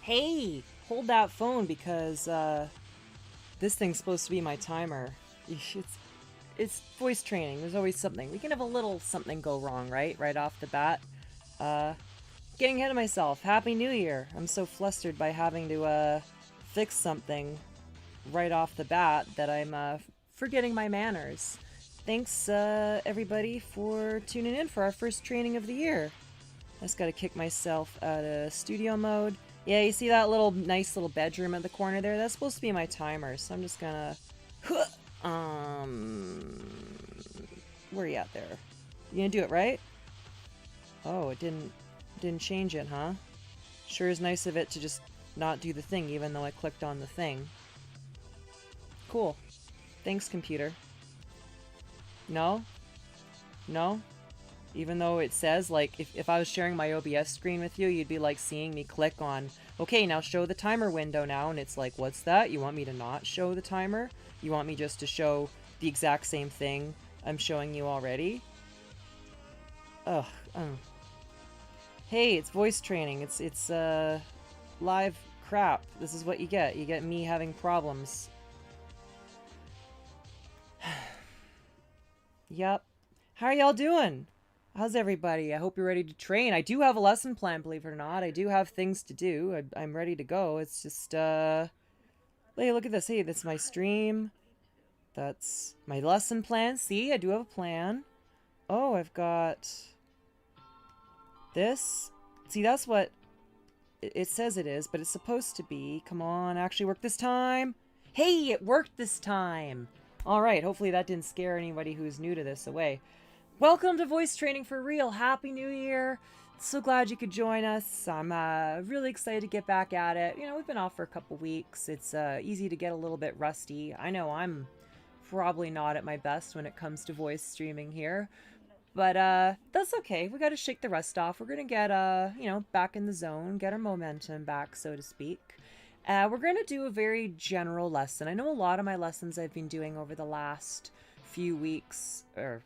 Hey, hold that phone because this thing's supposed to be my timer. It's voice training. There's always something. We can have a little something go wrong, right? Right off the bat. Uh, Getting ahead of myself. Happy New Year. I'm so flustered by having to fix something right off the bat that I'm forgetting my manners. Thanks everybody for tuning in for our first training of the year. I just gotta kick myself out of studio mode. Yeah, you see that little nice little bedroom at the corner there? That's supposed to be my timer, so I'm just gonna where are you at there? You gonna do it right? Oh, it didn't change it, huh? Sure is nice of it to just not do the thing even though I clicked on the thing. Cool. Thanks, computer. No? No? Even though it says, like, if I was sharing my OBS screen with you, you'd be, like, seeing me click on, okay, now show the timer window now, and it's like, what's that? You want me to not show the timer? You want me just to show the exact same thing I'm showing you already? Ugh. Hey, it's voice training. It's live crap. This is what you get. You get me having problems. Yep. How are y'all doing? How's everybody? I hope you're ready to train. I do have a lesson plan, believe it or not. I do have things to do. I'm ready to go. It's just, hey, look at this. Hey, that's my stream. That's my lesson plan. See, I do have a plan. Oh, I've got this. See, that's what it says it is, but it's supposed to be. Come on, actually work this time. Hey, it worked this time. All right, hopefully that didn't scare anybody who's new to this away. Welcome to Voice Training for Real. Happy New Year. So glad you could join us. I'm really excited to get back at it. You know, we've been off for a couple weeks. It's easy to get a little bit rusty. I know I'm probably not at my best when it comes to voice streaming here. But that's okay. We got to shake the rust off. We're going to get, you know, back in the zone, get our momentum back, so to speak. We're going to do a very general lesson. I know a lot of my lessons I've been doing over the last few weeks, or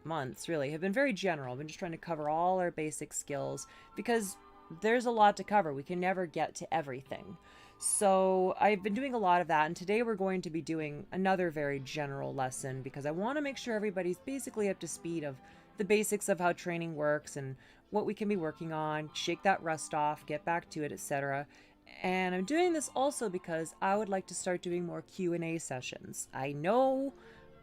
months really, have been very general. I've been just trying to cover all our basic skills because there's a lot to cover. We can never get to everything. So I've been doing a lot of that, and today we're going to be doing another very general lesson because I want to make sure everybody's basically up to speed of the basics of how training works and what we can be working on, shake that rust off, get back to it, etc. And I'm doing this also because I would like to start doing more Q&A sessions. I know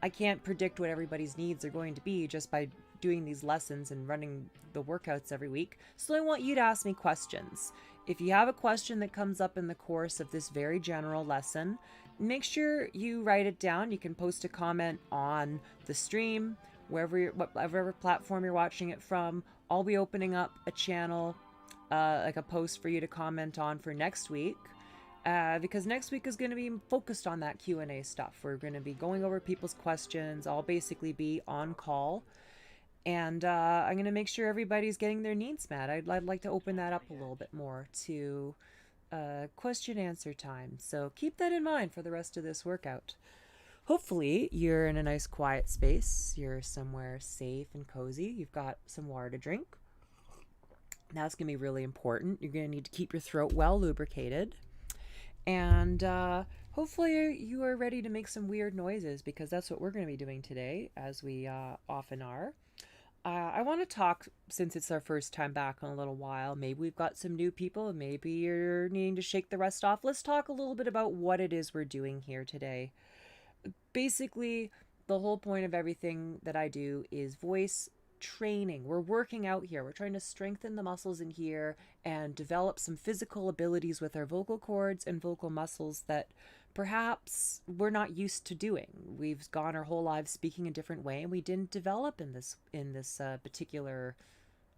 I can't predict what everybody's needs are going to be just by doing these lessons and running the workouts every week. So I want you to ask me questions. If you have a question that comes up in the course of this very general lesson, make sure you write it down. You can post a comment on the stream, whatever platform you're watching it from. I'll be opening up a channel, like a post for you to comment on for next week. Because next week is going to be focused on that Q&A stuff. We're going to be going over people's questions. I'll basically be on call. And I'm going to make sure everybody's getting their needs met. I'd like to open that up a little bit more to question answer time. So keep that in mind for the rest of this workout. Hopefully you're in a nice quiet space. You're somewhere safe and cozy. You've got some water to drink. That's going to be really important. You're going to need to keep your throat well lubricated. And hopefully you are ready to make some weird noises because that's what we're going to be doing today, as we often are. I want to talk, since it's our first time back in a little while, maybe we've got some new people, maybe you're needing to shake the rust off. Let's talk a little bit about what it is we're doing here today. Basically, the whole point of everything that I do is voice training. We're working out here. We're trying to strengthen the muscles in here and develop some physical abilities with our vocal cords and vocal muscles that perhaps we're not used to doing. We've gone our whole lives speaking a different way, and we didn't develop in this particular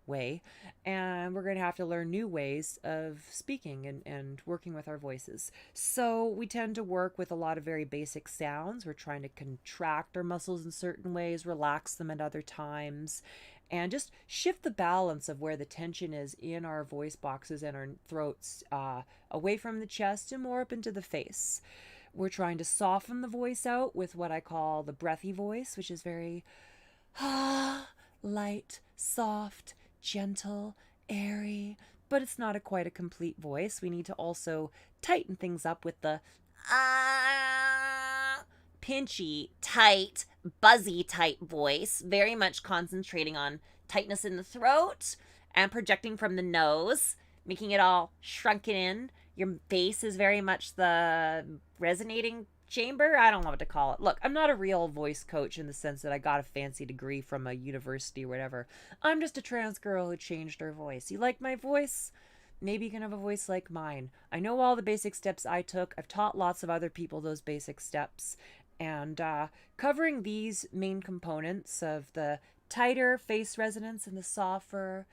way, and we're going to have to learn new ways of speaking and working with our voices. So we tend to work with a lot of very basic sounds. We're trying to contract our muscles in certain ways, relax them at other times, and just shift the balance of where the tension is in our voice boxes and our throats, away from the chest and more up into the face. We're trying to soften the voice out with what I call the breathy voice, which is very light, soft, gentle, airy, but it's not quite a complete voice. We need to also tighten things up with the pinchy, tight, buzzy type voice, very much concentrating on tightness in the throat and projecting from the nose, making it all shrunken in. Your face is very much the resonating chamber. I don't know what to call it. Look, I'm not a real voice coach in the sense that I got a fancy degree from a university or whatever. I'm just a trans girl who changed her voice. You like my voice? Maybe you can have a voice like mine. I know all the basic steps I took. I've taught lots of other people those basic steps. And covering these main components of the tighter face resonance and the softer,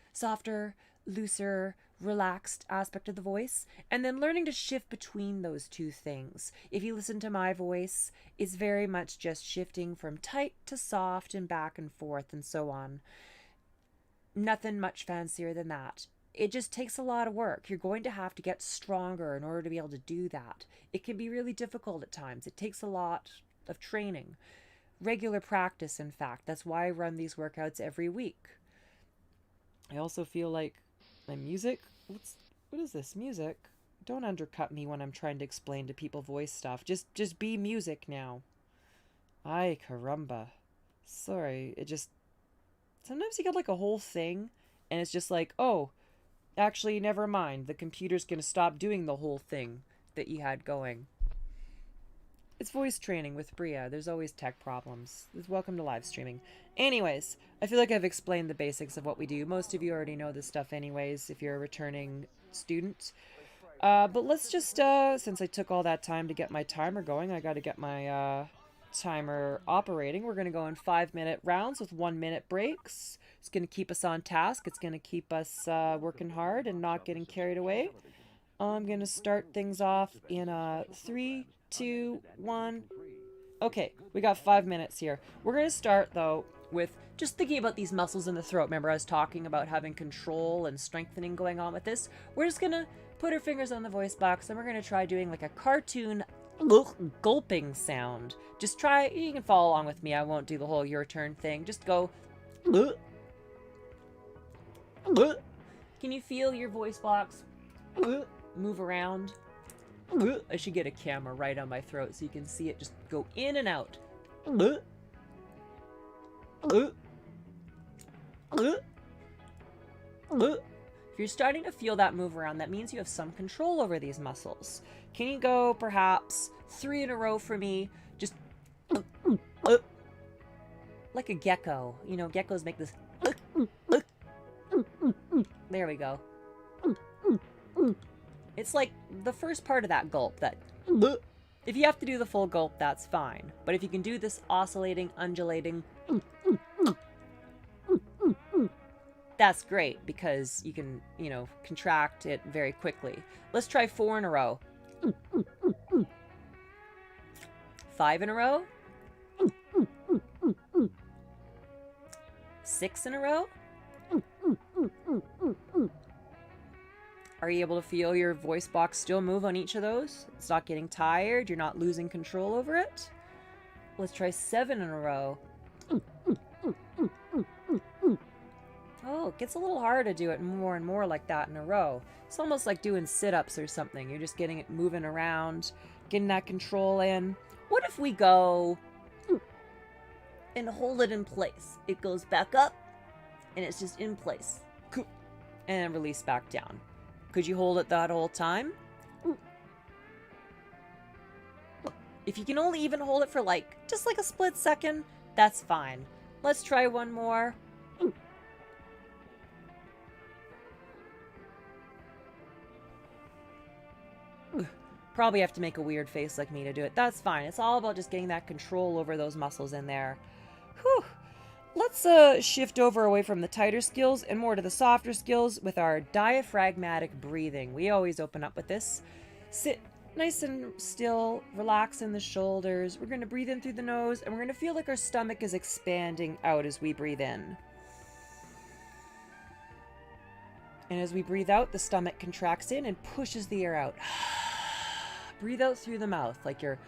looser, relaxed aspect of the voice, and then learning to shift between those two things. If you listen to my voice, it's very much just shifting from tight to soft and back and forth and so on. Nothing much fancier than that. It just takes a lot of work. You're going to have to get stronger in order to be able to do that. It can be really difficult at times. It takes a lot of training. Regular practice, in fact. That's why I run these workouts every week. I also feel like my music... What is this? Music? Don't undercut me when I'm trying to explain to people voice stuff. Just be music now. Ay, caramba. Sorry, it just... Sometimes you get like a whole thing, and it's just like, oh, actually, never mind. The computer's gonna stop doing the whole thing that you had going. It's voice training with Bria. There's always tech problems. Welcome to live streaming. Anyways, I feel like I've explained the basics of what we do. Most of you already know this stuff anyways if you're a returning student. But let's just, since I took all that time to get my timer going, I got to get my timer operating. We're going to go in 5-minute rounds with 1-minute breaks. It's going to keep us on task. It's going to keep us working hard and not getting carried away. I'm going to start things off in 3, 2, 1. Okay, we got 5 minutes here. We're going to start, though, with just thinking about these muscles in the throat. Remember, I was talking about having control and strengthening going on with this. We're just going to put our fingers on the voice box, and we're going to try doing like a cartoon gulping sound. Just try, you can follow along with me. I won't do the whole your turn thing. Just go. Can you feel your voice box move around? I should get a camera right on my throat so you can see it just go in and out. If you're starting to feel that move around, that means you have some control over these muscles. Can you go perhaps 3 in a row for me? Just like a gecko. You know, geckos make this. There we go. It's like the first part of that gulp. That if you have to do the full gulp, that's fine. But if you can do this oscillating, undulating, that's great because you can, you know, contract it very quickly. Let's try 4 in a row. 5 in a row. 6 in a row. Are you able to feel your voice box still move on each of those? It's not getting tired. You're not losing control over it. Let's try 7 in a row. Oh, it gets a little hard to do it more and more like that in a row. It's almost like doing sit-ups or something. You're just getting it moving around, getting that control in. What if we go and hold it in place? It goes back up, and it's just in place. And release back down. Could you hold it that whole time? If you can only even hold it for like, just like a split second, that's fine. Let's try one more. Probably have to make a weird face like me to do it. That's fine. It's all about just getting that control over those muscles in there. Whew. Let's shift over away from the tighter skills and more to the softer skills with our diaphragmatic breathing. We always open up with this. Sit nice and still, relax in the shoulders. We're going to breathe in through the nose, and we're going to feel like our stomach is expanding out as we breathe in. And as we breathe out, the stomach contracts in and pushes the air out. Breathe out through the mouth like you're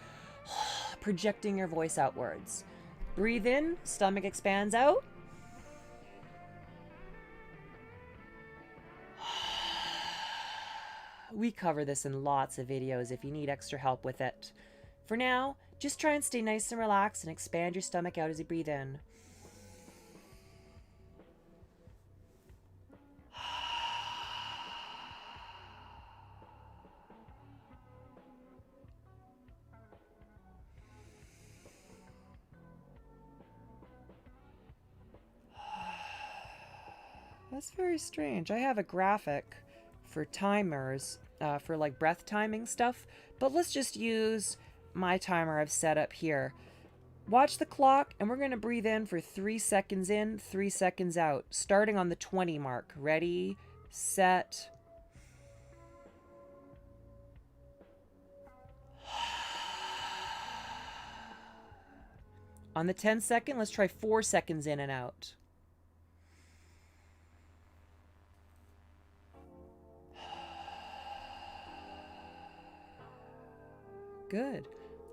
projecting your voice outwards. Breathe in, stomach expands out. We cover this in lots of videos if you need extra help with it. For now, just try and stay nice and relaxed and expand your stomach out as you breathe in. That's very strange. I have a graphic for timers, for like breath timing stuff, but let's just use my timer I've set up here. Watch the clock, and we're going to breathe in for 3 seconds in, 3 seconds out, starting on the 20 mark. Ready, set. On the 10 second, let's try 4 seconds in and out. Good.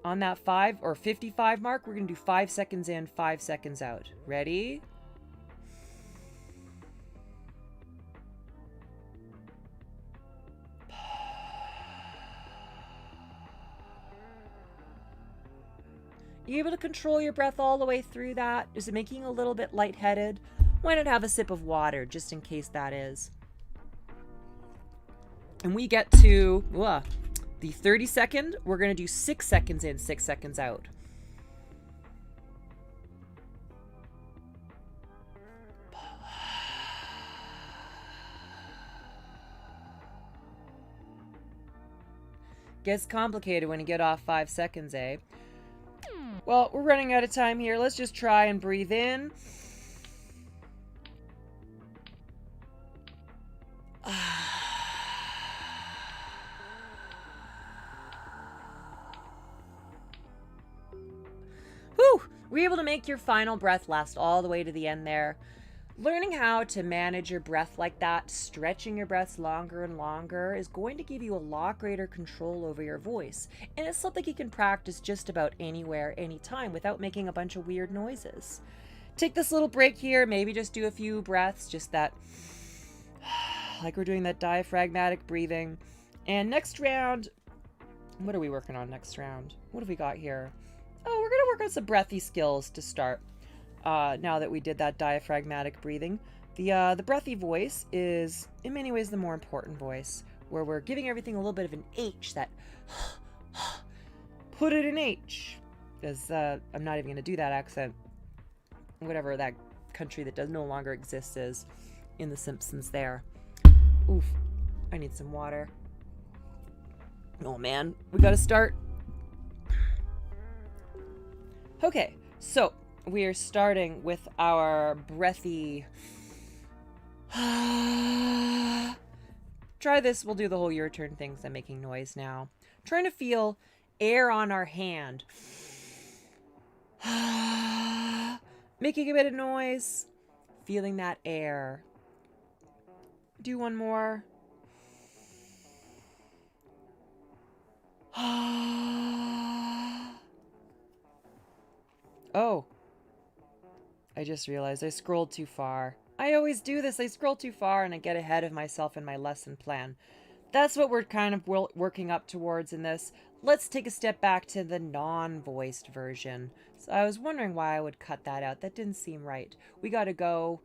On that 5 or 55 mark, we're going to do 5 seconds in, 5 seconds out. Ready? You able to control your breath all the way through that? Is it making you a little bit lightheaded? Why not have a sip of water, just in case that is. And we get to the 30 second. We're going to do 6 seconds in, 6 seconds out. Gets complicated when you get off 5 seconds, eh? Well, we're running out of time here. Let's just try and breathe in. Whew! Were you able to make your final breath last all the way to the end there? Learning how to manage your breath like that, stretching your breaths longer and longer, is going to give you a lot greater control over your voice. And it's something you can practice just about anywhere, anytime, without making a bunch of weird noises. Take this little break here, maybe just do a few breaths, just that, like we're doing that diaphragmatic breathing. And next round, what are we working on next round? What have we got here? Oh, we're going to work on some breathy skills to start. Now that we did that diaphragmatic breathing. The breathy voice is, in many ways, the more important voice, where we're giving everything a little bit of an H, that put it in H. Because I'm not even going to do that accent. Whatever that country that no longer exists is in The Simpsons there. Oof, I need some water. Oh man, we got to start. Okay, so we are starting with our breathy. Try this. We'll do the whole your turn things. I'm making noise now. Trying to feel air on our hand. Making a bit of noise. Feeling that air. Do one more. Oh. I just realized I scrolled too far. I always do this. I scroll too far and I get ahead of myself in my lesson plan. That's what we're kind of working up towards in this. Let's take a step back to the non-voiced version. So I was wondering why I would cut that out. That didn't seem right. We got to go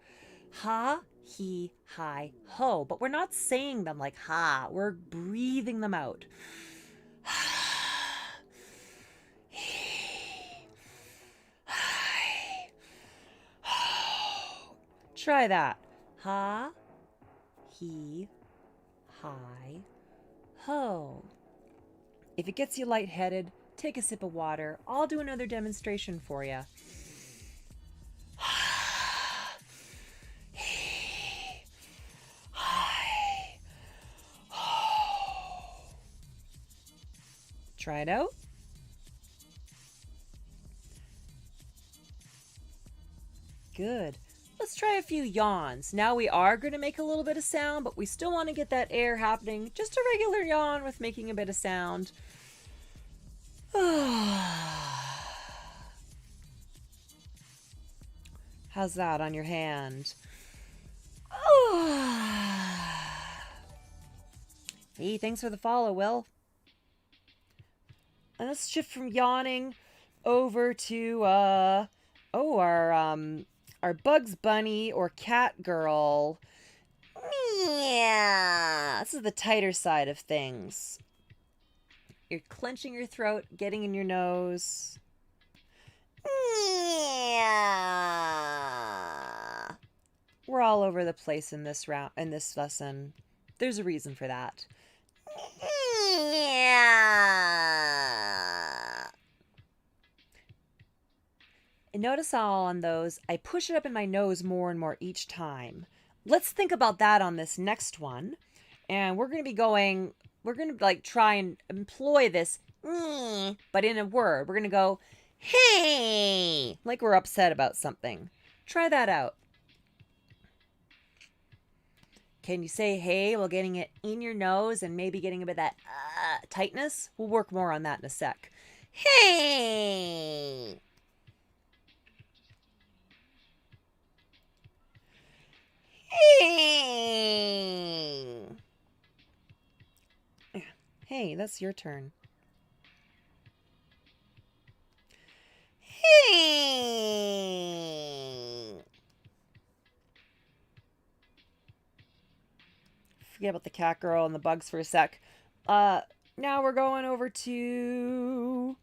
ha, he, hi, ho. But we're not saying them like ha. We're breathing them out. Try that. Ha, he, hi, ho. If it gets you lightheaded, take a sip of water. I'll do another demonstration for you. Try it out. Good. Let's try a few yawns. Now we are going to make a little bit of sound, but we still want to get that air happening. Just a regular yawn with making a bit of sound. How's that on your hand? Hey, thanks for the follow, Will. And let's shift from yawning over to our Bugs Bunny or Cat Girl. Yeah, this is the tighter side of things. You're clenching your throat, getting in your nose. Yeah. We're all over the place in this lesson. There's a reason for that. Yeah. And notice how on those, I push it up in my nose more and more each time. Let's think about that on this next one. And we're going to like try and employ this, but in a word. We're going to go, hey, like we're upset about something. Try that out. Can you say hey while getting it in your nose and maybe getting a bit of that tightness? We'll work more on that in a sec. Hey! Hey! Hey, that's your turn. Hey! Forget about the cat girl and the bugs for a sec. Now we're going over to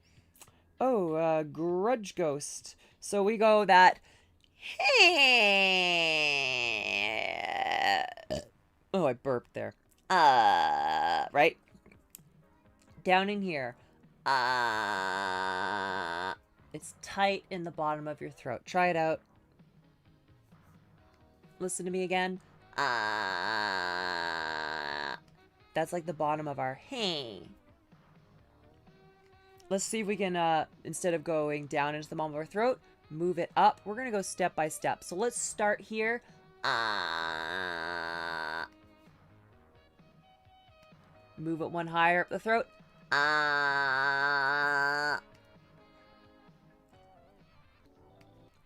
Grudge Ghost. So we go that hey. Oh, I burped there. Right? Down in here. It's tight in the bottom of your throat. Try it out. Listen to me again. That's like the bottom of our hey. Let's see if we can, instead of going down into the bottom of our throat, move it up. We're going to go step by step. So let's start here. Move it one higher up the throat.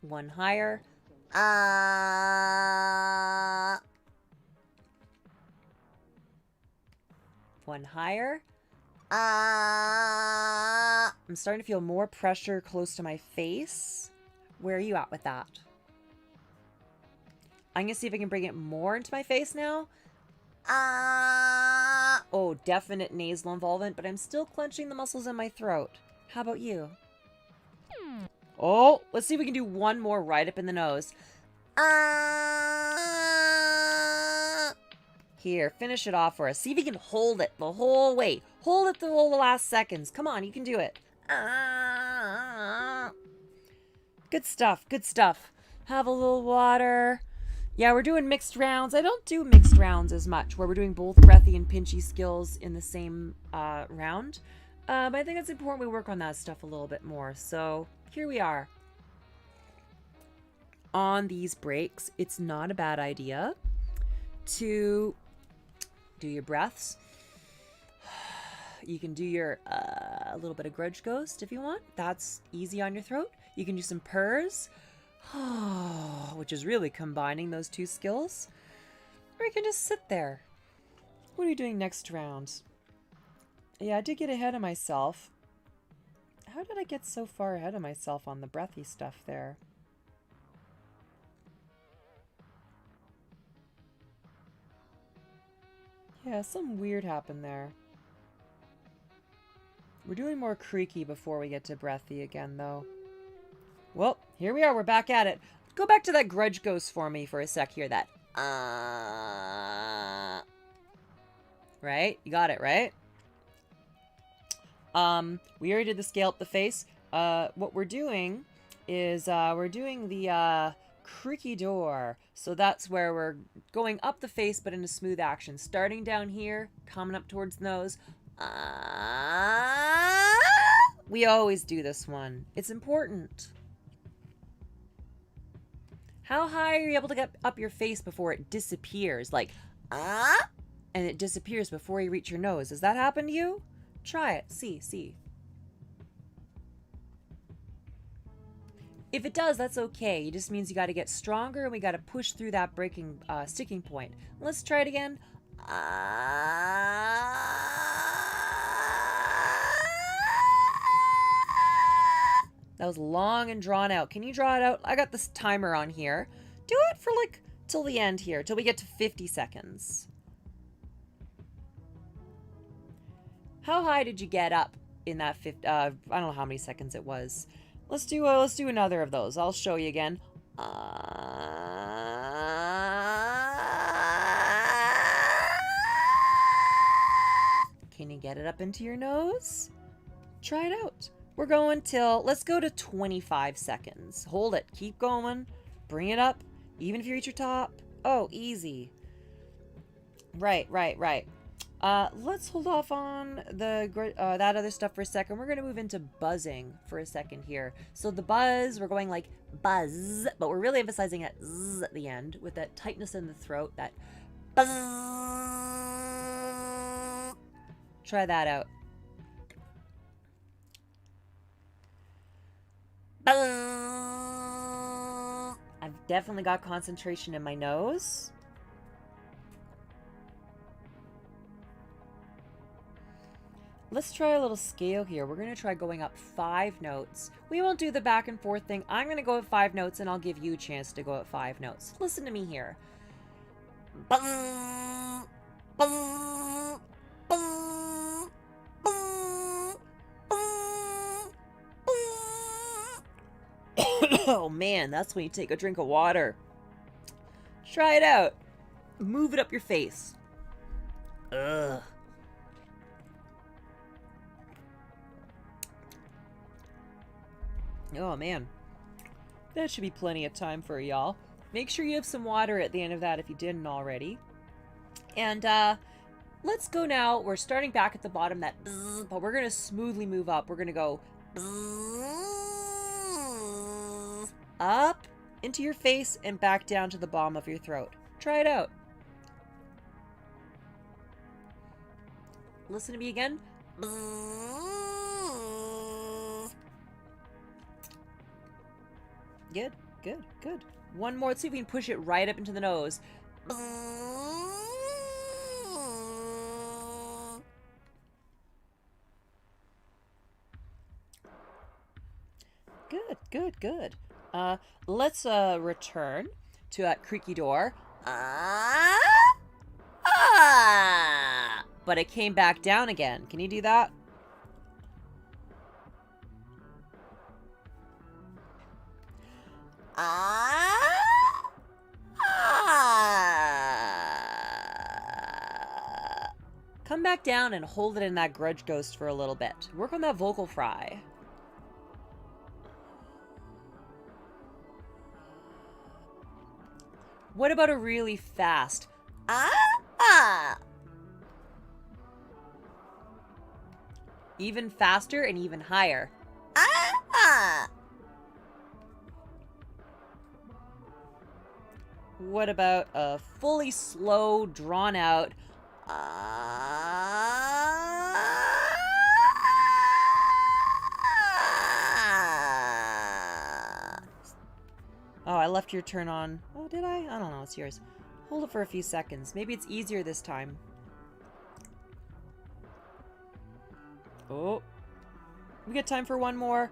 One higher. One higher. I'm starting to feel more pressure close to my face. Where are you at with that? I'm going to see if I can bring it more into my face now. Oh, definite nasal involvement, but I'm still clenching the muscles in my throat. How about you? Oh, let's see if we can do one more right up in the nose. Here, finish it off for us. See if you can hold it the whole way. Hold it the whole last seconds. Come on, you can do it. Good stuff, good stuff. Have a little water. Yeah, we're doing mixed rounds. I don't do mixed rounds as much, where we're doing both breathy and pinchy skills in the same round. But I think it's important we work on that stuff a little bit more. So here we are. On these breaks, it's not a bad idea to do your breaths. You can do your a little bit of Grudge Ghost if you want. That's easy on your throat. You can do some purrs, which is really combining those two skills. Or you can just sit there. What are you doing next round? Yeah, I did get ahead of myself. How did I get so far ahead of myself on the breathy stuff there? Yeah, something weird happened there. We're doing more creaky before we get to breathy again, though. Well, here we are. We're back at it. Go back to that Grudge Ghost for me for a sec here. That, right? You got it, right? We already did the scale up the face. What we're doing is, we're doing the, creaky door. So that's where we're going up the face, but in a smooth action. Starting down here, coming up towards the nose. We always do this one. It's important. How high are you able to get up your face before it disappears? Like, and it disappears before you reach your nose. Does that happen to you? Try it. See. If it does, that's okay. It just means you got to get stronger and we got to push through that breaking, sticking point. Let's try it again. That was long and drawn out. Can you draw it out? I got this timer on here. Do it for like till the end here, till we get to 50 seconds. How high did you get up in that 50? I don't know how many seconds it was. Let's do another of those. I'll show you again. Can you get it up into your nose? Try it out. We're going till, let's go to 25 seconds. Hold it. Keep going. Bring it up. Even if you reach your top. Oh, easy. Right. Let's hold off on the that other stuff for a second. We're going to move into buzzing for a second here. So the buzz, we're going like buzz, but we're really emphasizing that zzz at the end with that tightness in the throat, that buzz. Try that out. I've definitely got concentration in my nose. Let's try a little scale here. We're going to try going up 5 notes. We won't do the back and forth thing. I'm going to go at 5 notes and I'll give you a chance to go at 5 notes. Listen to me here. Oh man, that's when you take a drink of water. Try it out. Move it up your face. Ugh. Oh man. That should be plenty of time for y'all. Make sure you have some water at the end of that if you didn't already. And let's go now. We're starting back at the bottom, that bzz, but we're going to smoothly move up. We're going to go bzz, up into your face and back down to the bottom of your throat. Try it out. Listen to me again. Good, good, good. One more. Let's see if we can push it right up into the nose. Good, good, good. Let's return to that creaky door. But it came back down again. Can you do that? Come back down and hold it in that grudge ghost for a little bit. Work on that vocal fry. What about a really fast? Even faster and even higher. What about a fully slow, drawn out? Oh, I left your turn on. Oh, did I? I don't know. It's yours. Hold it for a few seconds. Maybe it's easier this time. Oh. We got time for one more.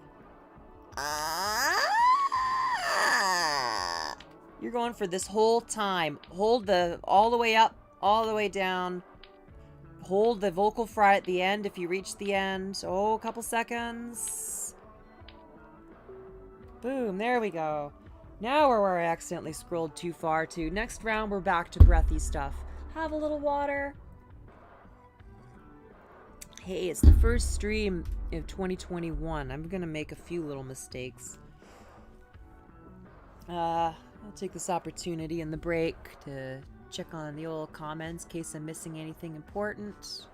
You're going for this whole time. Hold the all the way up, all the way down. Hold the vocal fry at the end if you reach the end. Oh, a couple seconds. Boom, there we go. Now we're where I accidentally scrolled too far to. Next round, we're back to breathy stuff. Have a little water. Hey, it's the first stream of 2021. I'm gonna make a few little mistakes. I'll take this opportunity in the break to check on the old comments in case I'm missing anything important.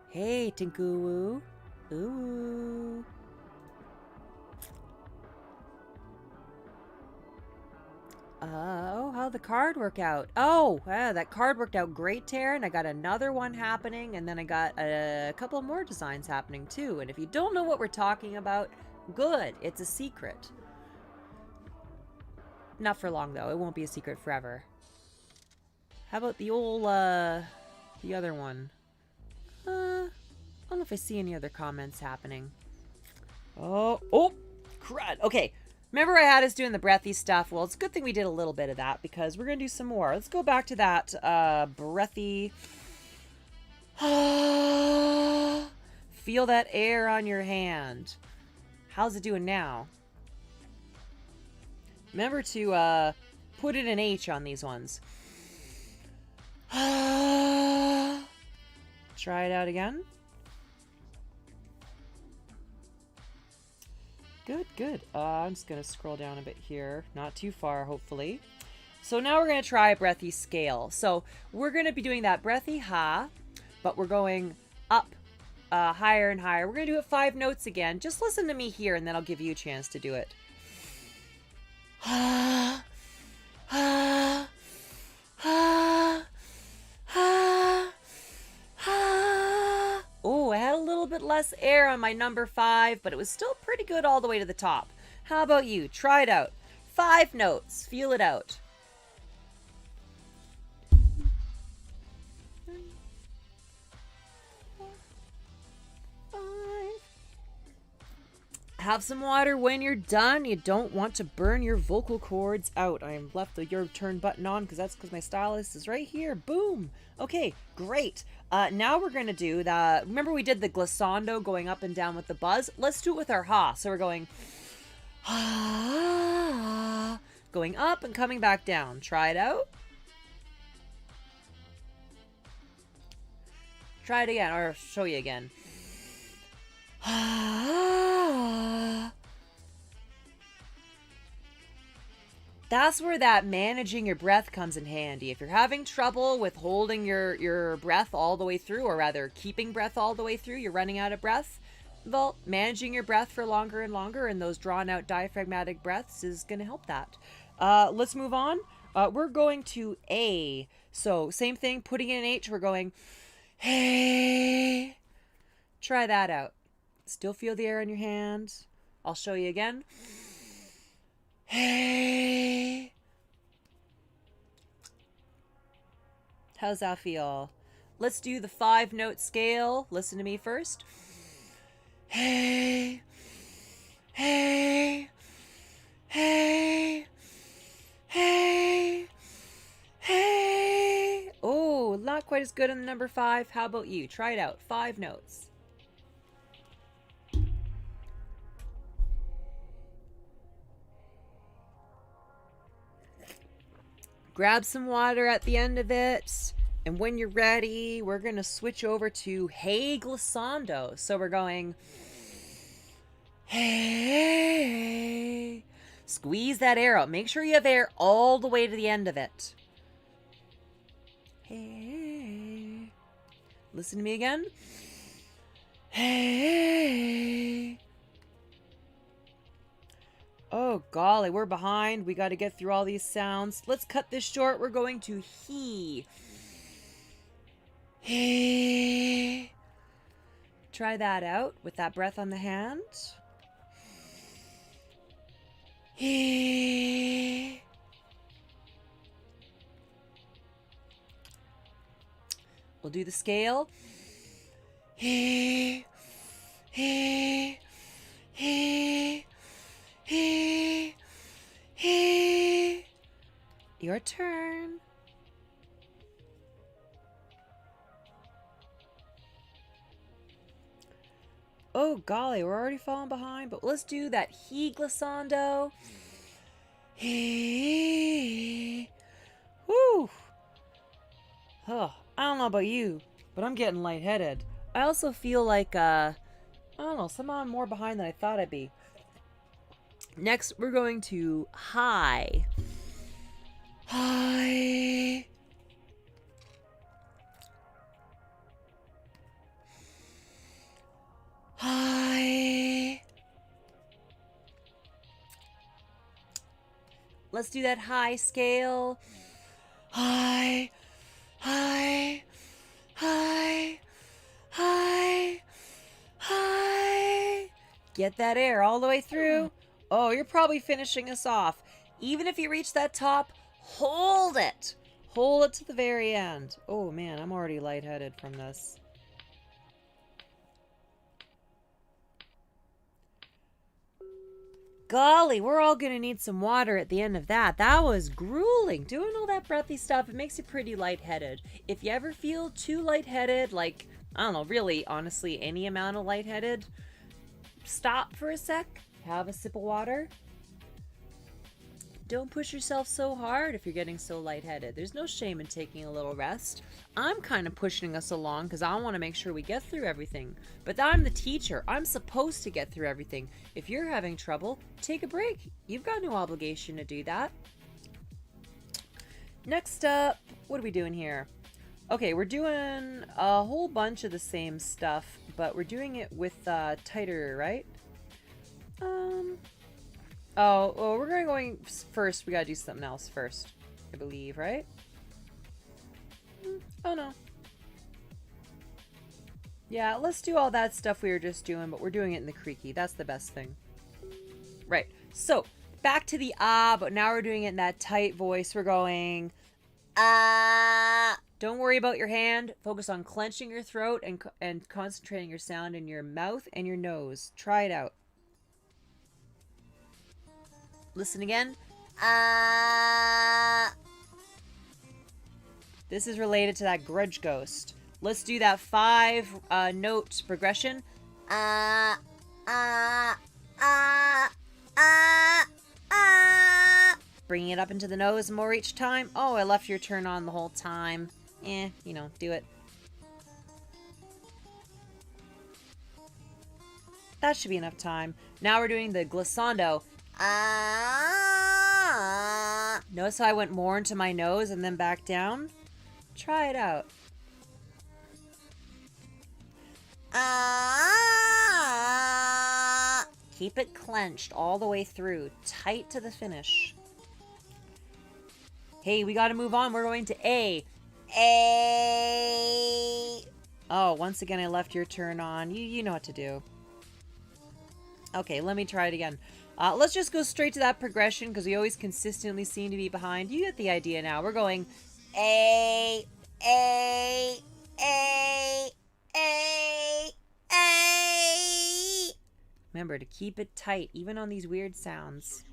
Hey, Tinku. Ooh. Oh, how'd the card work out? Oh, that card worked out great, Taryn. I got another one happening, and then I got a couple more designs happening, too. And if you don't know what we're talking about, good. It's a secret. Not for long, though. It won't be a secret forever. How about the old, the other one? I don't know if I see any other comments happening. Oh, crud. Okay. Remember I had us doing the breathy stuff? Well, it's a good thing we did a little bit of that because we're going to do some more. Let's go back to that breathy. Feel that air on your hand. How's it doing now? Remember to put it in H on these ones. Try it out again. Good, good. I'm just going to scroll down a bit here. Not too far, hopefully. So now we're going to try a breathy scale. So we're going to be doing that breathy ha, but we're going up higher and higher. We're going to do it 5 notes again. Just listen to me here, and then I'll give you a chance to do it. Ha, ha, ha, ha, ha. Oh, I had a little bit less air on my number 5, but it was still pretty good all the way to the top. How about you? Try it out. 5 notes. Feel it out. Have some water when you're done. You don't want to burn your vocal cords out. I have left the your turn button on because my stylus is right here. Boom. Okay, great. Now we're going to do the... Remember we did the glissando going up and down with the buzz? Let's do it with our ha. So we're going... Ha, going up and coming back down. Try it out. Try it again, or I'll show you again. That's where that managing your breath comes in handy. If you're having trouble with holding your breath all the way through, or rather keeping breath all the way through, you're running out of breath, well, managing your breath for longer and longer and those drawn out diaphragmatic breaths is going to help that. Let's move on. We're going to A. So same thing, putting in an H, we're going hey. Try that out. Still feel the air in your hand. I'll show you again. Hey. How's that feel? Let's do the 5-note scale. Listen to me first. Hey. Hey. Hey. Hey. Hey. Oh, not quite as good on the number 5. How about you? Try it out. 5 notes. Grab some water at the end of it. And when you're ready, we're going to switch over to hey glissando. So we're going hey. Squeeze that air out. Make sure you have air all the way to the end of it. Hey. Listen to me again. Hey. Oh, golly, we're behind. We got to get through all these sounds. Let's cut this short. We're going to he. He. Try that out with that breath on the hand. He. We'll do the scale. He. He. He. He. He. Your turn. Oh, golly, we're already falling behind, but let's do that he glissando. He. Woo. Oh, I don't know about you, but I'm getting lightheaded. I also feel like, I don't know, somehow I'm more behind than I thought I'd be. Next, we're going to high. High. High. Let's do that high scale. High. High. High. High. High. Get that air all the way through. Oh, you're probably finishing us off. Even if you reach that top, hold it. Hold it to the very end. Oh man, I'm already lightheaded from this. Golly, we're all gonna need some water at the end of that. That was grueling. Doing all that breathy stuff, it makes you pretty lightheaded. If you ever feel too lightheaded, like, I don't know, really, honestly, any amount of lightheaded, stop for a sec, have a sip of water. Don't push yourself so hard if you're getting so lightheaded. There's no shame in taking a little rest. I'm kind of pushing us along because I want to make sure we get through everything. But I'm the teacher. I'm supposed to get through everything. If you're having trouble, take a break. You've got no obligation to do that. Next up, what are we doing here? Okay, we're doing a whole bunch of the same stuff, but we're doing it with tighter, right? Oh, well, we're going first. We gotta do something else first, I believe, right? Oh, no. Yeah, let's do all that stuff we were just doing, but we're doing it in the creaky. That's the best thing. Right. So, back to the but now we're doing it in that tight voice. We're going, Don't worry about your hand. Focus on clenching your throat and concentrating your sound in your mouth and your nose. Try it out. Listen again. This is related to that grudge ghost. Let's do that 5-note progression. Bringing it up into the nose more each time. Oh, I left your turn on the whole time. You know, do it. That should be enough time. Now we're doing the glissando. Notice how I went more into my nose and then back down? Try it out. Keep it clenched all the way through, tight to the finish. Hey, we gotta move on. We're going to A. Oh, once again, I left your turn on. You know what to do. Okay, let me try it again. Let's just go straight to that progression because we always consistently seem to be behind. You get the idea now. We're going A. Remember to keep it tight, even on these weird sounds.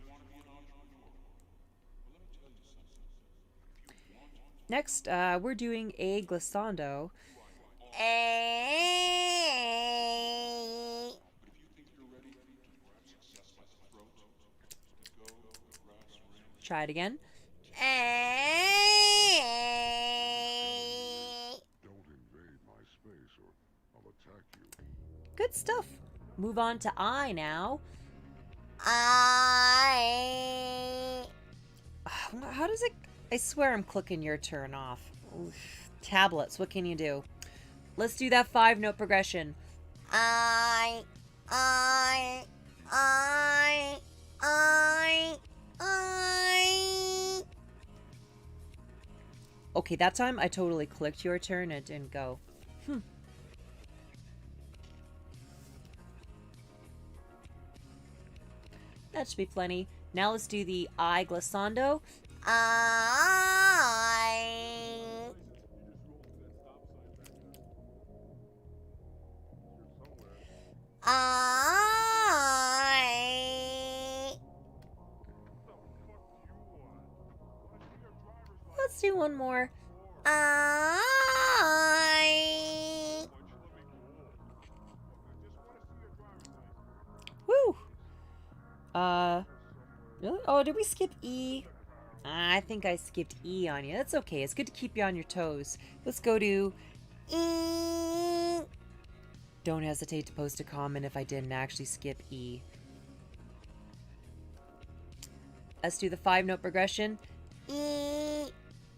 Next, we're doing a glissando. Try it again. Don't invade my space or I'll attack you. Good stuff. Move on to I now. How does it... I swear I'm clicking your turn off. Oof. Tablets, what can you do? Let's do that 5-note progression. Okay, that time I totally clicked your turn and it didn't go. That should be plenty. Now let's do the I glissando. Let's do one more. Woo! Really? Oh, did we skip E? I think I skipped E on you. That's okay. It's good to keep you on your toes. Let's go to E. Don't hesitate to post a comment if I didn't actually skip E. Let's do the 5-note progression. E,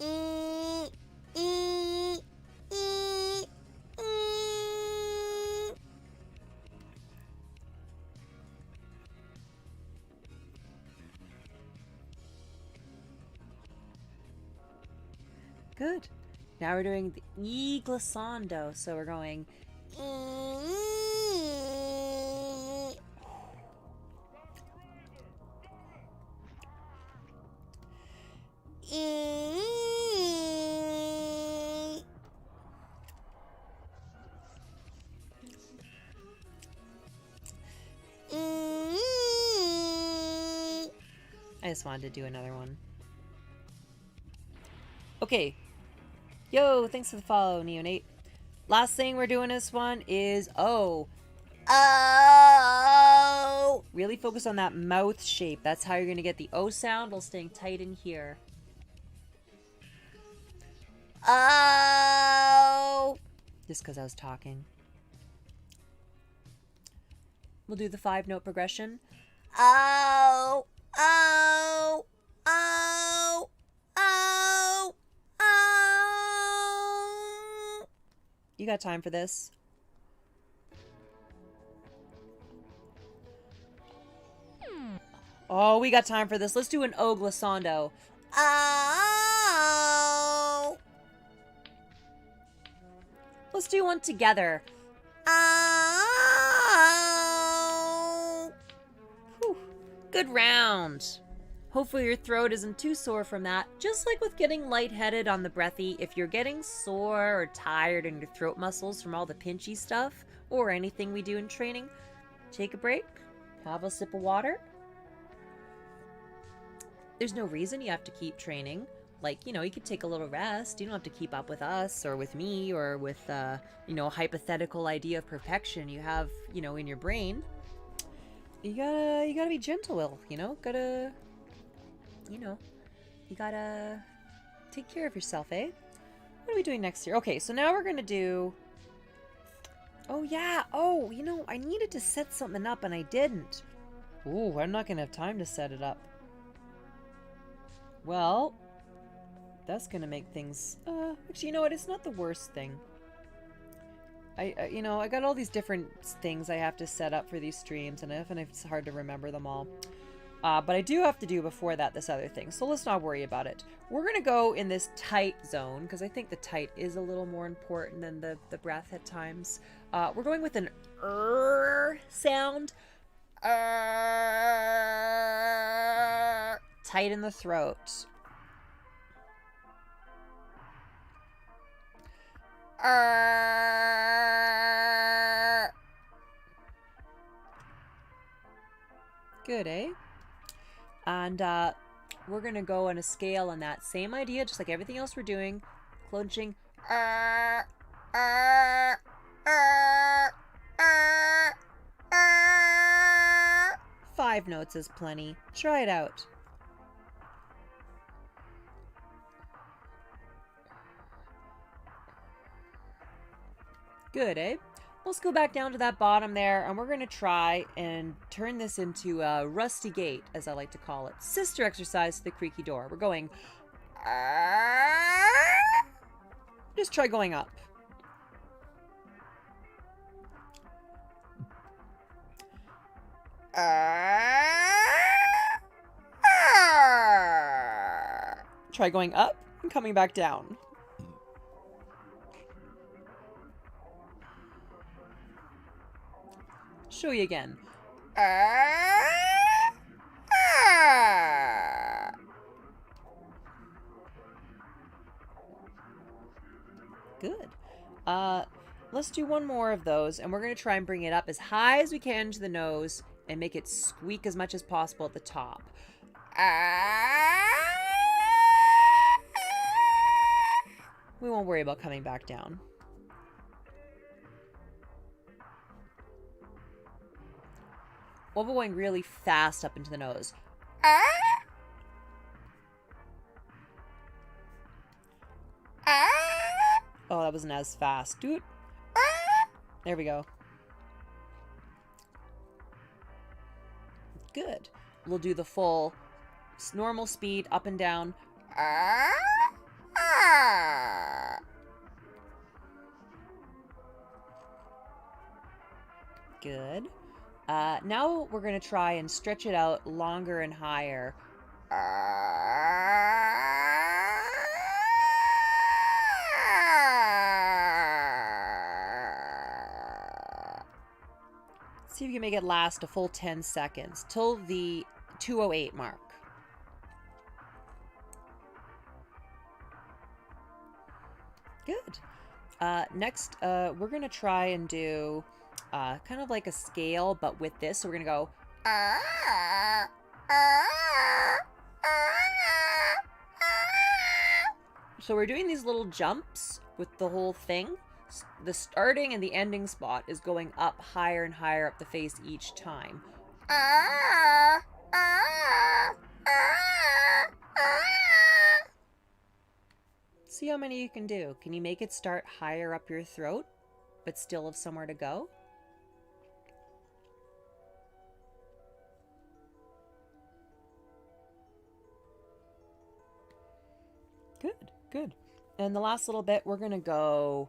E, E, E, E. Good. Now we're doing the E glissando. So we're going E. E. just wanted to do another one. Okay. Yo, thanks for the follow, Neonate. Last thing we're doing this one is O. Oh! Really focus on that mouth shape. That's how you're going to get the O sound while staying tight in here. Oh! Just because I was talking. We'll do the 5-note progression. Oh! Oh! Oh! Oh! Oh! You got time for this? Oh, we got time for this. Let's do an O glissando. Oh! Let's do one together. Oh! Whew. Good round. Hopefully your throat isn't too sore from that. Just like with getting lightheaded on the breathy, if you're getting sore or tired in your throat muscles from all the pinchy stuff or anything we do in training, take a break, have a sip of water. There's no reason you have to keep training. Like, you know, you could take a little rest. You don't have to keep up with us or with me or with, you know, a hypothetical idea of perfection you have, you know, in your brain. You gotta be gentle, you know? You gotta take care of yourself, eh? What are we doing next here? Okay, so now we're gonna do... Oh, yeah. Oh, you know, I needed to set something up and I didn't. Ooh, I'm not gonna have time to set it up. Well, that's gonna make things, actually, you know what, it's not the worst thing. You know, I got all these different things I have to set up for these streams, and often it's hard to remember them all. But I do have to do before that this other thing, so let's not worry about it. We're gonna go in this tight zone, because I think the tight is a little more important than the breath at times. We're going with an sound. Tight in the throat. Good, eh? And we're gonna go on a scale on that same idea, just like everything else we're doing. Clenching. 5 notes is plenty. Try it out. Good, eh? Let's go back down to that bottom there, and we're going to try and turn this into a rusty gate, as I like to call it. Sister exercise to the creaky door. We're going... Just try going up. Try going up and coming back down. Show you again. Good. Let's do one more of those, and we're going to try and bring it up as high as we can to the nose and make it squeak as much as possible at the top. We won't worry about coming back down. We'll be going really fast up into the nose. Oh, that wasn't as fast. Dude. There we go. Good. We'll do the full normal speed up and down. Good. Now we're going to try and stretch it out longer and higher. See if you can make it last a full 10 seconds till the 208 mark. Good. Next, we're going to try and do kind of like a scale, but with this. So we're going to go. So we're doing these little jumps with the whole thing. The starting and the ending spot is going up higher and higher up the face each time. See how many you can do. Can you make it start higher up your throat, but still have somewhere to go? Good, good. And the last little bit, we're going to go...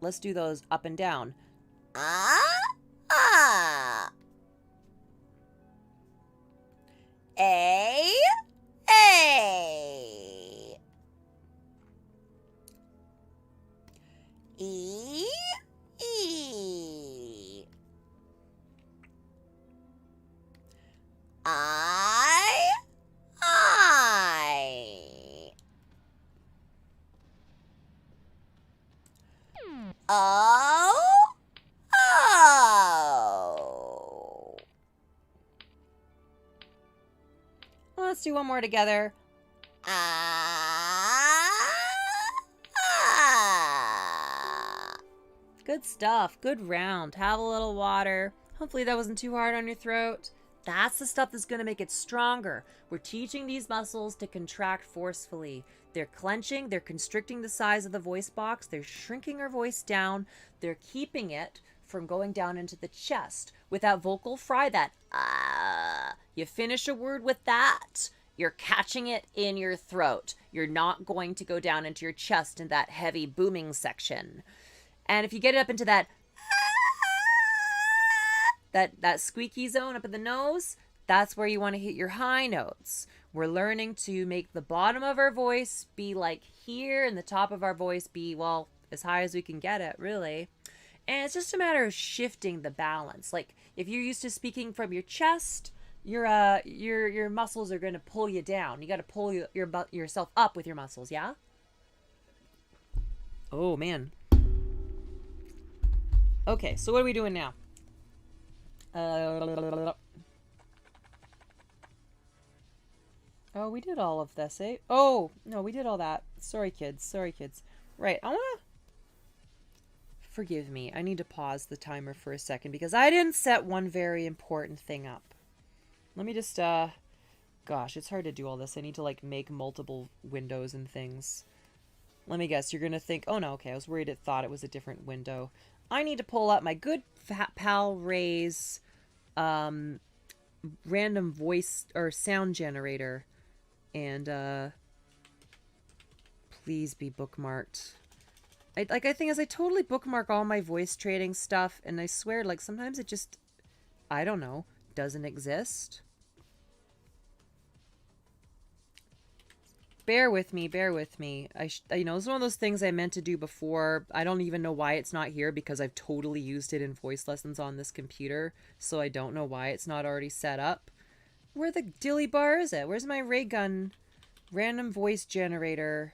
Let's do those up and down. Let's do one more together. Good stuff. Good round. Have a little water. Hopefully that wasn't too hard on your throat. That's the stuff that's going to make it stronger. We're teaching these muscles to contract forcefully. They're clenching. They're constricting the size of the voice box. They're shrinking our voice down. They're keeping it from going down into the chest. With that vocal fry, that you finish a word with that, you're catching it in your throat. You're not going to go down into your chest in that heavy booming section. And if you get it up into that squeaky zone up in the nose, that's where you want to hit your high notes. We're learning to make the bottom of our voice be like here and the top of our voice be, well, as high as we can get it, really. And it's just a matter of shifting the balance. Like if you're used to speaking from your chest, your muscles are going to pull you down. You got to pull yourself up with your muscles, yeah? Oh, man. Okay, so what are we doing now? Oh, we did all of this, eh? Oh, no, we did all that. Sorry, kids. Sorry, kids. Right, I want to... Forgive me. I need to pause the timer for a second because I didn't set one very important thing up. Let me just, Gosh, it's hard to do all this. I need to, like, make multiple windows and things. Let me guess. You're going to think, oh, no, okay, I was worried it thought it was a different window. I need to pull up my good pal Ray's random voice or sound generator. And, please be bookmarked. I think as I totally bookmark all my voice trading stuff, and I swear, like, sometimes it just, I don't know, doesn't exist. Bear with me, bear with me. You know, it's one of those things I meant to do before. I don't even know why it's not here because I've totally used it in voice lessons on this computer, so I don't know why it's not already set up. Where the dilly bar is it? Where's my ray gun random voice generator?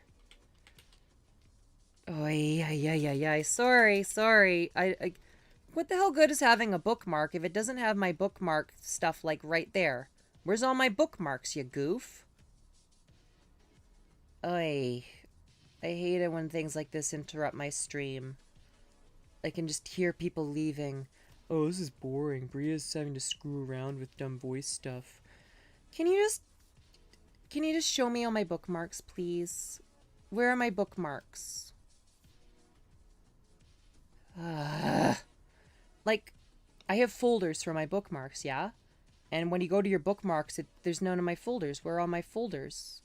Oh, yeah. Sorry. What the hell good is having a bookmark if it doesn't have my bookmark stuff, like, right there? Where's all my bookmarks, you goof? Oy. I hate it when things like this interrupt my stream. I can just hear people leaving. Oh, this is boring. Bria's having to screw around with dumb voice stuff. Can you just show me all my bookmarks, please? Where are my bookmarks? Like, I have folders for my bookmarks, yeah? And when you go to your bookmarks, there's none of my folders. Where are all my folders?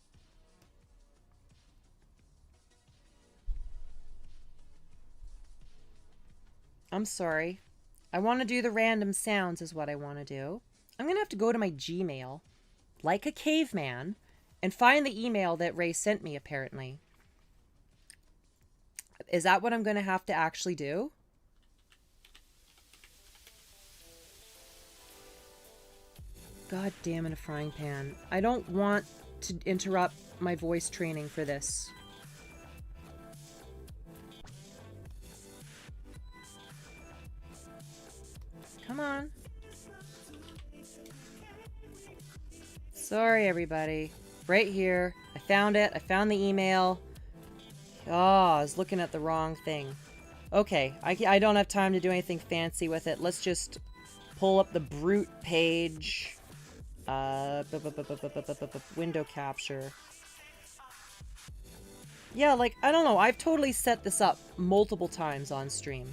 I'm sorry. I want to do the random sounds is what I want to do. I'm going to have to go to my Gmail, like a caveman, and find the email that Ray sent me, apparently. Is that what I'm going to have to actually do? God damn in a frying pan. I don't want to interrupt my voice training for this. Come on. Sorry, everybody. Right here. I found it. I found the email. Oh, I was looking at the wrong thing. Okay, I don't have time to do anything fancy with it. Let's just pull up the brute page. Window capture. Yeah, like, I don't know. I've totally set this up multiple times on stream.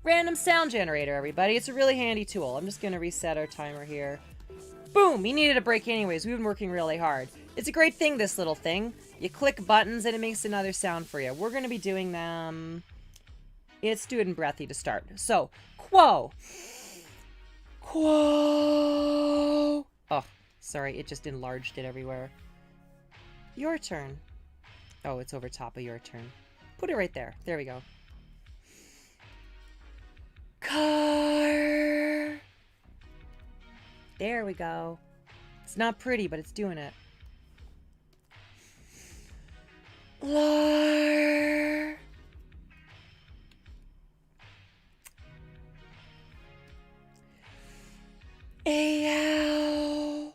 Random sound generator, everybody. It's a really handy tool. I'm just going to reset our timer here. Boom! We needed a break anyways. We've been working really hard. It's a great thing, this little thing. You click buttons and it makes another sound for you. We're going to be doing them... Let's do it in Breathy to start. So, quo. Quo. Oh, sorry. It just enlarged it everywhere. Your turn. Oh, it's over top of your turn. Put it right there. There we go. Car. There we go. It's not pretty, but it's doing it. Lar. Al.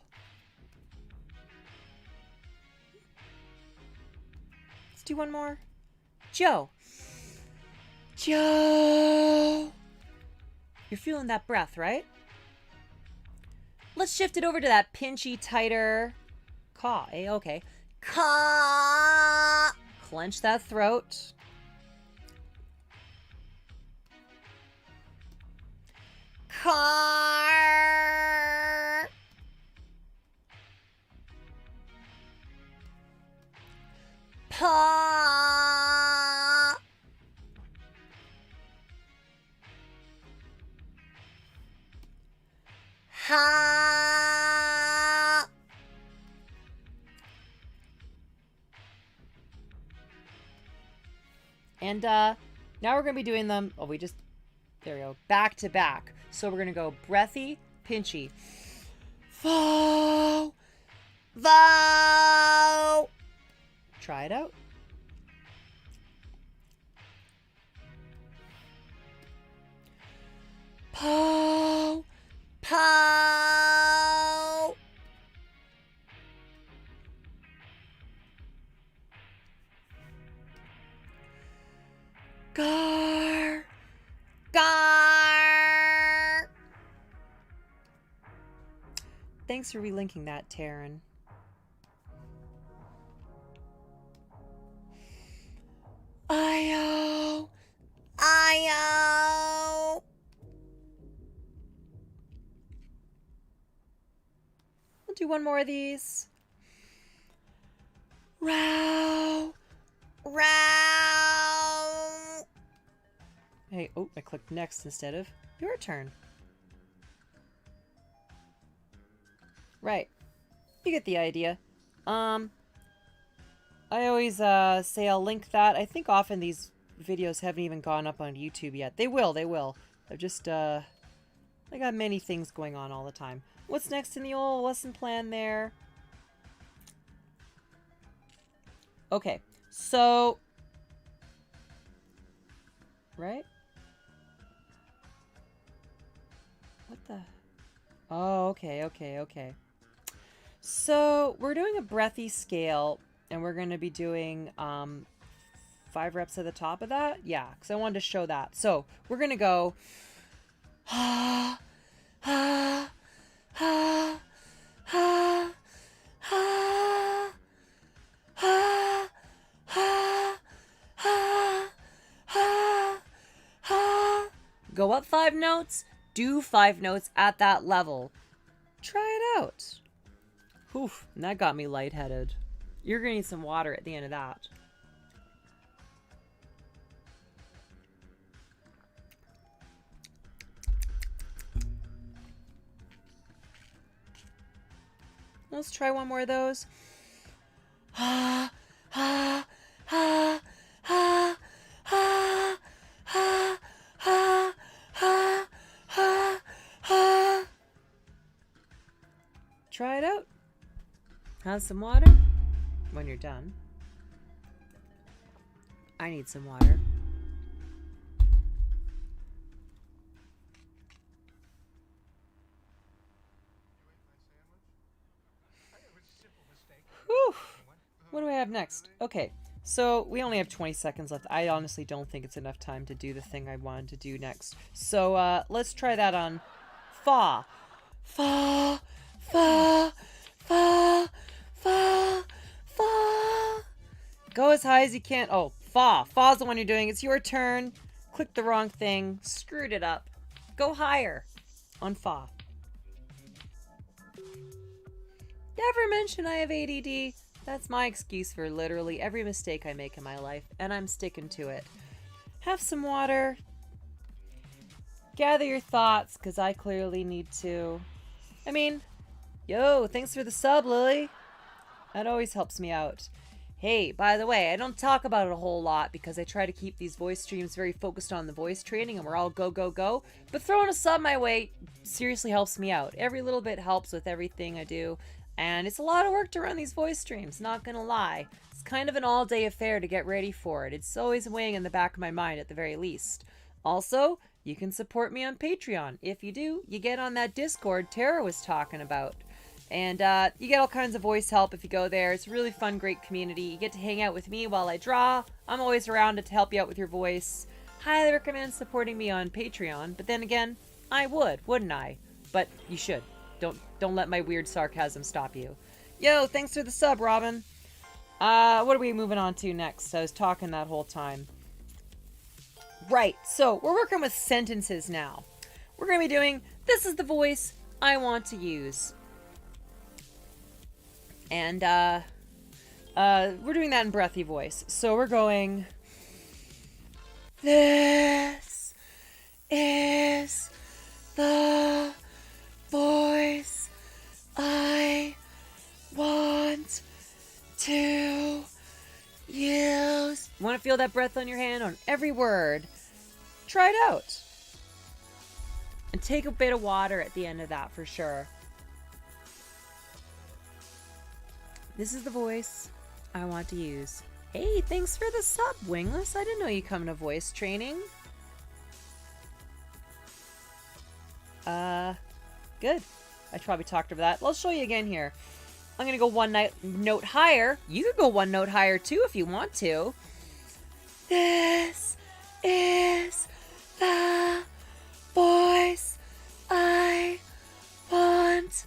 Let's do one more. Joe. Joe. You're feeling that breath, right? Let's shift it over to that pinchy, tighter caw. Okay. Caw. Clench that throat. Car. Paw. Ha. And now we're going to be doing them. Oh, there we go. Back to back. So we're going to go breathy, pinchy. Vow. Vow. Try it out. Pow. Pow. Gar. Gar. Thanks for relinking that, Taryn. Io. Io. We'll do one more of these. Row. Row. Hey, oh, I clicked next instead of your turn. Right. You get the idea. I always say I'll link that. I think often these videos haven't even gone up on YouTube yet. They will, they will. I've just, I got many things going on all the time. What's next in the old lesson plan there? Okay, so... Right? What the... Oh, okay, okay, okay. So, we're doing a breathy scale, and we're going to be doing 5 reps at the top of that. Yeah, because I wanted to show that. So, we're going to go... Ha, ha, ha, ha, ha, ha, ha, ha, ha, ha. Go up 5 notes, do 5 notes at that level. Try it out. Oof, that got me lightheaded. You're gonna need some water at the end of that. Let's try one more of those. Ha, ha, ha, ha, ha, ha, ha, ha, ha, ha. Try it out. Have some water when you're done. I need some water. Whew. What do I have next? Okay, so we only have 20 seconds left. I honestly don't think it's enough time to do the thing I wanted to do next. So let's try that on fa. Fa, fa, fa, fa, fa. Go as high as you can. Oh, fa. Fa's the one you're doing. It's your turn. Clicked the wrong thing. Screwed it up. Go higher on fa. Never mention I have ADD. That's my excuse for literally every mistake I make in my life, and I'm sticking to it. Have some water. Gather your thoughts, because I clearly need to. I mean, yo, thanks for the sub, Lily. That always helps me out. Hey, by the way, I don't talk about it a whole lot because I try to keep these voice streams very focused on the voice training and we're all go, go, go. But throwing a sub my way seriously helps me out. Every little bit helps with everything I do. And it's a lot of work to run these voice streams, not gonna lie. It's kind of an all-day affair to get ready for it. It's always weighing in the back of my mind at the very least. Also, you can support me on Patreon. If you do, you get on that Discord Tara was talking about. And you get all kinds of voice help if you go there. It's a really fun, great community. You get to hang out with me while I draw. I'm always around to help you out with your voice. Highly recommend supporting me on Patreon. But then again, I would, wouldn't I? But you should. Don't let my weird sarcasm stop you. Yo, thanks for the sub, Robin. What are we moving on to next? I was talking that whole time. Right, so we're working with sentences now. We're going to be doing, this is the voice I want to use. And we're doing that in breathy voice. So we're going, this is the voice I want to use. Want to feel that breath on your hand on every word? Try it out. And take a bit of water at the end of that for sure. This is the voice I want to use. Hey, thanks for the sub, Wingless. I didn't know you come to voice training. Good. I probably talked over that. I'll show you again here. I'm going to go one note higher. You could go one note higher too if you want to. This is the voice I want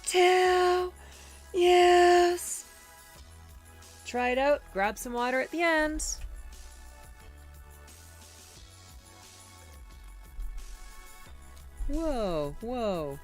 to use. Try it out. Grab some water at the end. Whoa, whoa.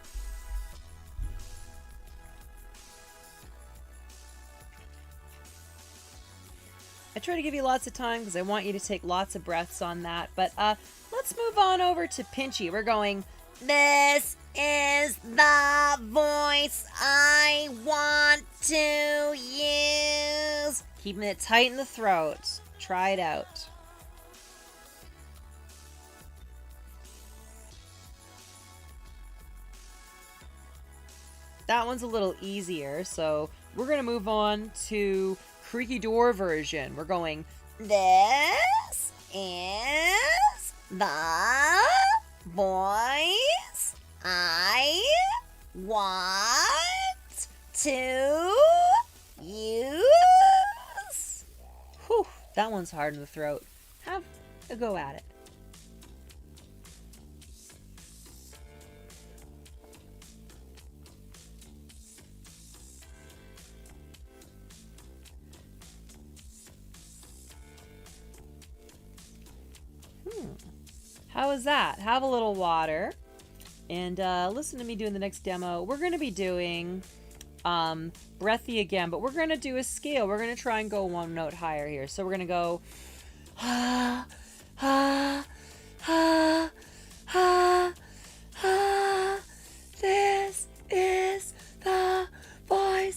I try to give you lots of time because I want you to take lots of breaths on that. But let's move on over to Pinchy. We're going, this is the voice I want to use. Keeping it tight in the throat. Try it out. That one's a little easier, so we're going to move on to Creaky Door version. We're going, this is the voice I want to use. Whew, that one's hard in the throat. Have a go at it. How is that? Have a little water and listen to me doing the next demo. We're going to be doing breathy again, but we're going to do a scale. We're going to try and go one note higher here. So we're going to go ha, ha, ha, ha, ha. This is the voice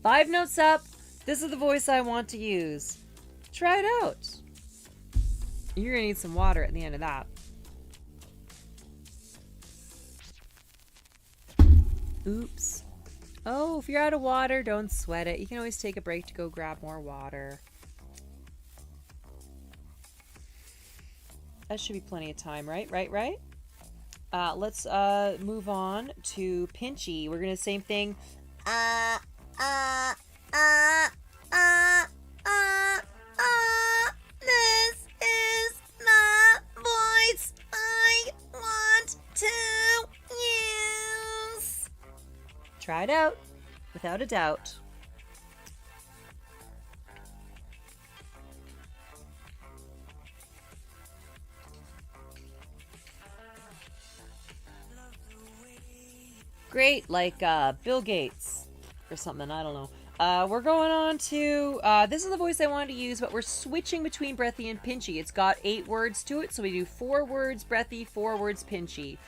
5 notes up. This is the voice I want to use. Try it out. You're gonna need some water at the end of that. Oops. Oh, if you're out of water, don't sweat it. You can always take a break to go grab more water. That should be plenty of time, right? Right? Let's move on to Pinchy. We're gonna same thing. This is the voice I want to use. Try it out, without a doubt. Great, like Bill Gates or something, I don't know. We're going on to, this is the voice I wanted to use, but we're switching between Breathy and Pinchy. It's got 8 words to it, so we do 4 words Breathy, 4 words Pinchy.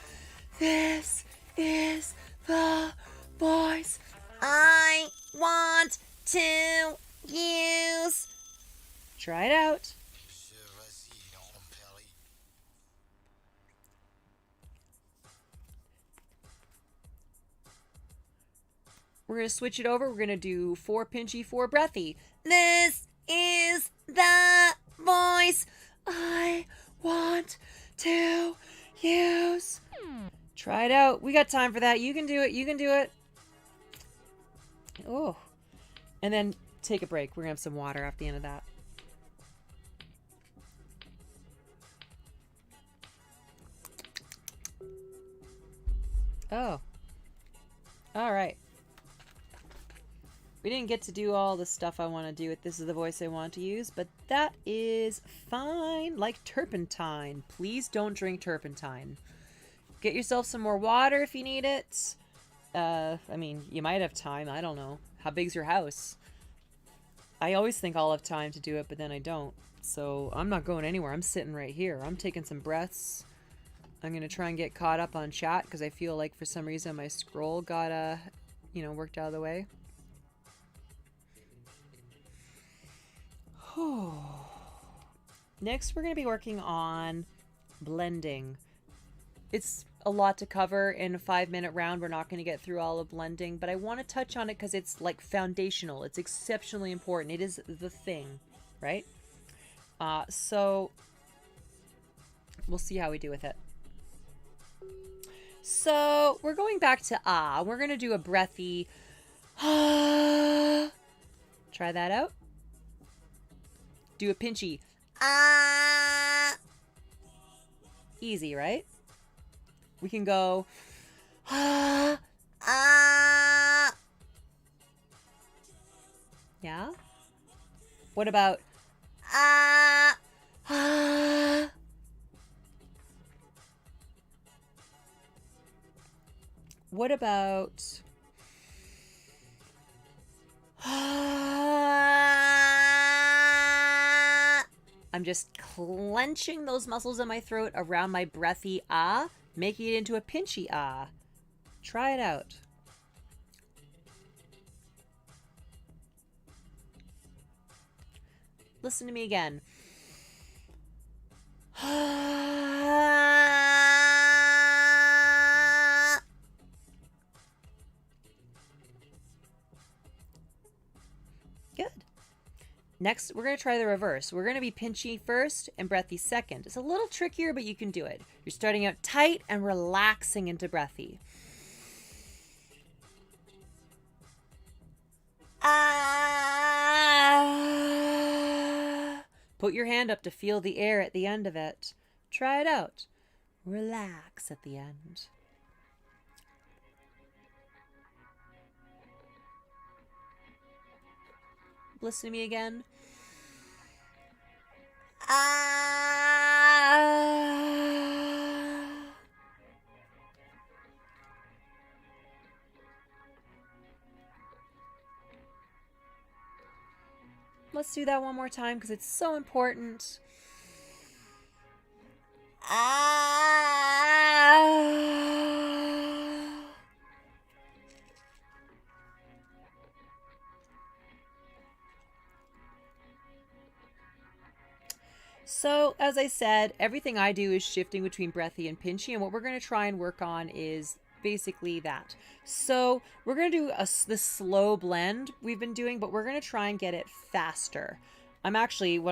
This is the voice I want to use. Try it out. We're going to switch it over. We're going to do 4 Pinchy, 4 Breathy. This is the voice I want to use. Try it out. We got time for that. You can do it. You can do it. Oh. And then take a break. We're going to have some water at the end of that. Oh. All right. We didn't get to do all the stuff I want to do with This is the voice I want to use, but that is fine. Like turpentine. Please don't drink turpentine. Get yourself some more water if you need it. I mean, you might have time. I don't know. How big's your house? I always think I'll have time to do it, but then I don't. So I'm not going anywhere. I'm sitting right here. I'm taking some breaths. I'm going to try and get caught up on chat because I feel like for some reason my scroll got, worked out of the way. Next, we're going to be working on blending. It's a lot to cover in a 5-minute round. We're not going to get through all of blending, but I want to touch on it because it's like foundational. It's exceptionally important. It is the thing, right? So we'll see how we do with it. So we're going back to We're going to do a breathy Try that out. Do a pinchy. Easy, right? We can go. Yeah? What about what about I'm just clenching those muscles in my throat around my breathy making it into a pinchy Try it out. Listen to me again. Good. Next, we're going to try the reverse. We're going to be pinchy first and breathy second. It's a little trickier, but you can do it. You're starting out tight and relaxing into breathy. Put your hand up to feel the air at the end of it. Try it out. Relax at the end. Listen to me again. Let's do that one more time because it's so important. So, as I said, everything I do is shifting between breathy and pinchy, and what we're going to try and work on is basically that. So, we're going to do the slow blend we've been doing, but we're going to try and get it faster. What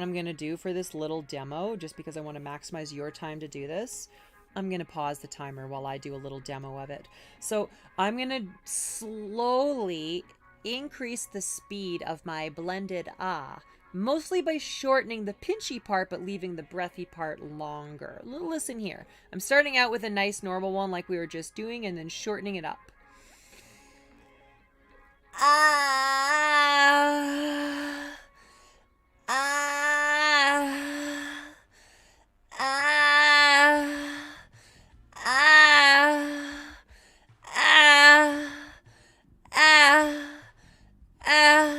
I'm going to do for this little demo, just because I want to maximize your time to do this, I'm going to pause the timer while I do a little demo of it. So, I'm going to slowly increase the speed of my blended ah, mostly by shortening the pinchy part but leaving the breathy part longer. Listen here. I'm starting out with a nice normal one like we were just doing and then shortening it up. Ah. Ah. Ah. Ah. Ah. Ah. Ah.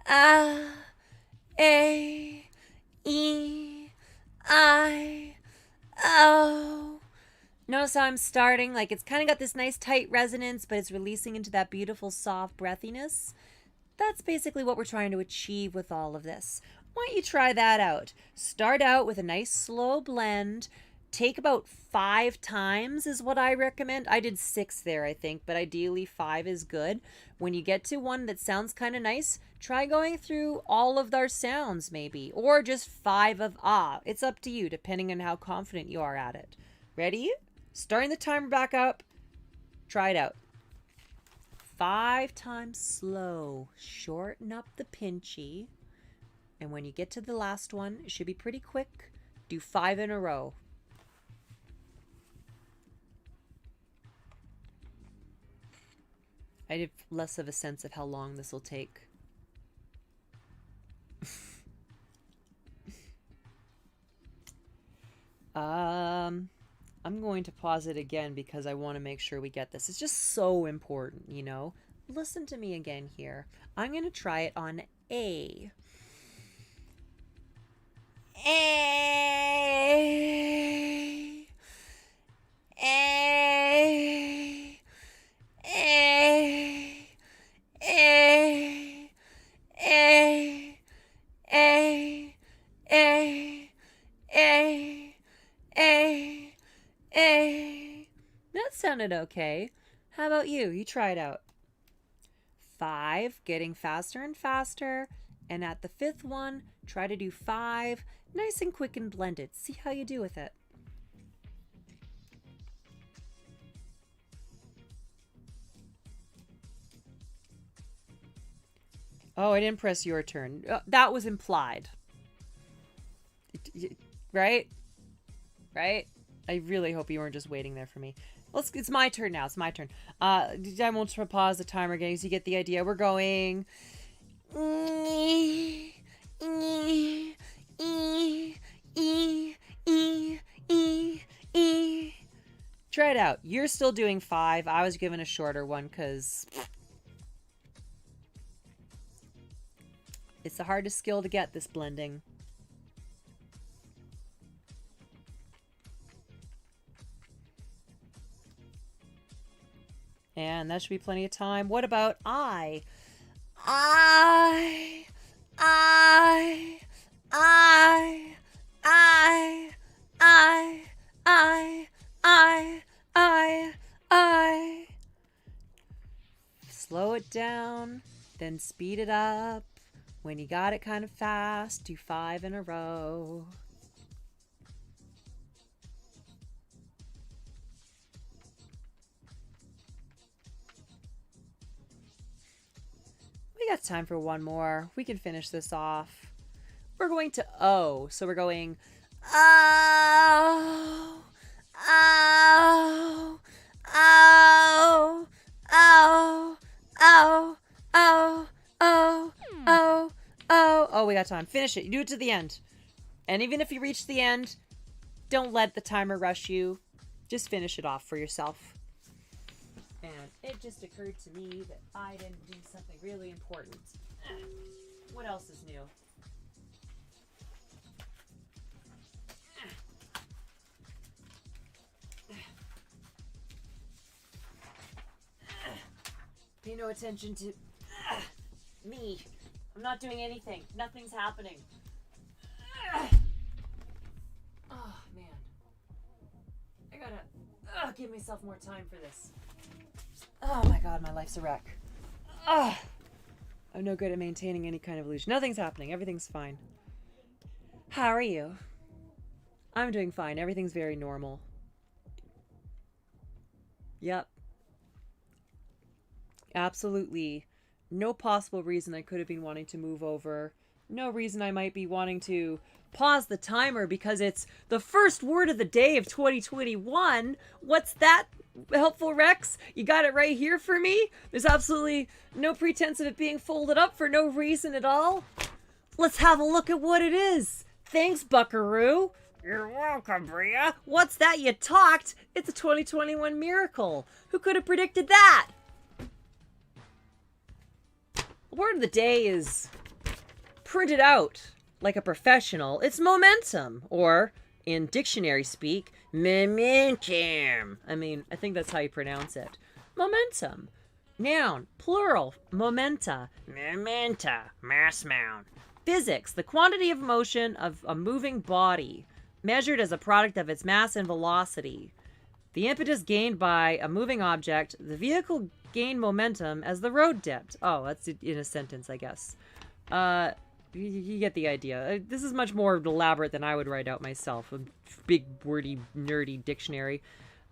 Ah. A, E, I, O. Notice how I'm starting, like it's kind of got this nice tight resonance, but it's releasing into that beautiful soft breathiness. That's basically what we're trying to achieve with all of this. Why don't you try that out? Start out with a nice slow blend. Take about 5 times is what I recommend. I did 6 there, I think, but ideally 5 is good. When you get to one that sounds kind of nice, try going through all of our sounds maybe, or just 5 of ah. It's up to you, depending on how confident you are at it. Ready? Starting the timer back up. Try it out. 5 times slow. Shorten up the pinchy. And when you get to the last one, it should be pretty quick. Do 5 in a row. I have less of a sense of how long this will take. I'm going to pause it again because I want to make sure we get this. It's just so important, you know? Listen to me again here. I'm going to try it on A. A. A. A. A. A. A. A. A. A. A. That sounded okay. How about you? You try it out. 5, getting faster and faster. And at the 5th one, try to do 5, nice and quick and blended. See how you do with it. Oh, I didn't press your turn. That was implied. Right? Right? I really hope you weren't just waiting there for me. It's my turn now. It's my turn. I won't pause the timer again so you get the idea. We're going... E, E, E, E, E, E, E. Try it out. You're still doing 5. I was given a shorter one because... it's the hardest skill to get, this blending. And that should be plenty of time. What about I? I, I, I, I, I, I, I. Slow it down, then speed it up. When you got it kind of fast, do 5 in a row. We got time for one more. We can finish this off. We're going to O. So we're going oh, oh, oh, oh, oh, oh, oh, oh, oh. Oh, we got time. Finish it. You do it to the end. And even if you reach the end, don't let the timer rush you. Just finish it off for yourself. And it just occurred to me that I didn't do something really important. What else is new? Pay no attention to me. I'm not doing anything. Nothing's happening. gotta give myself more time for this. Oh my god, my life's a wreck. Ugh. I'm no good at maintaining any kind of illusion. Nothing's happening. Everything's fine. How are you? I'm doing fine. Everything's very normal. Yep. Absolutely no possible reason I could have been wanting to move over. No reason I might be wanting to pause the timer because it's the first word of the day of 2021. What's that, Helpful Rex? You got it right here for me? There's absolutely no pretense of it being folded up for no reason at all. Let's have a look at what it is. Thanks, Buckaroo. You're welcome, Bria. What's that? You talked? It's a 2021 miracle. Who could have predicted that? The word of the day is printed out like a professional. It's momentum, or in dictionary speak, momentum. I mean, I think that's how you pronounce it. Momentum. Noun, plural, momenta. Momenta, mass noun. Physics, the quantity of motion of a moving body, measured as a product of its mass and velocity. The impetus gained by a moving object, the vehicle gained momentum as the road dipped. Oh, that's in a sentence, I guess. You get the idea. This is much more elaborate than I would write out myself. A big, wordy, nerdy dictionary.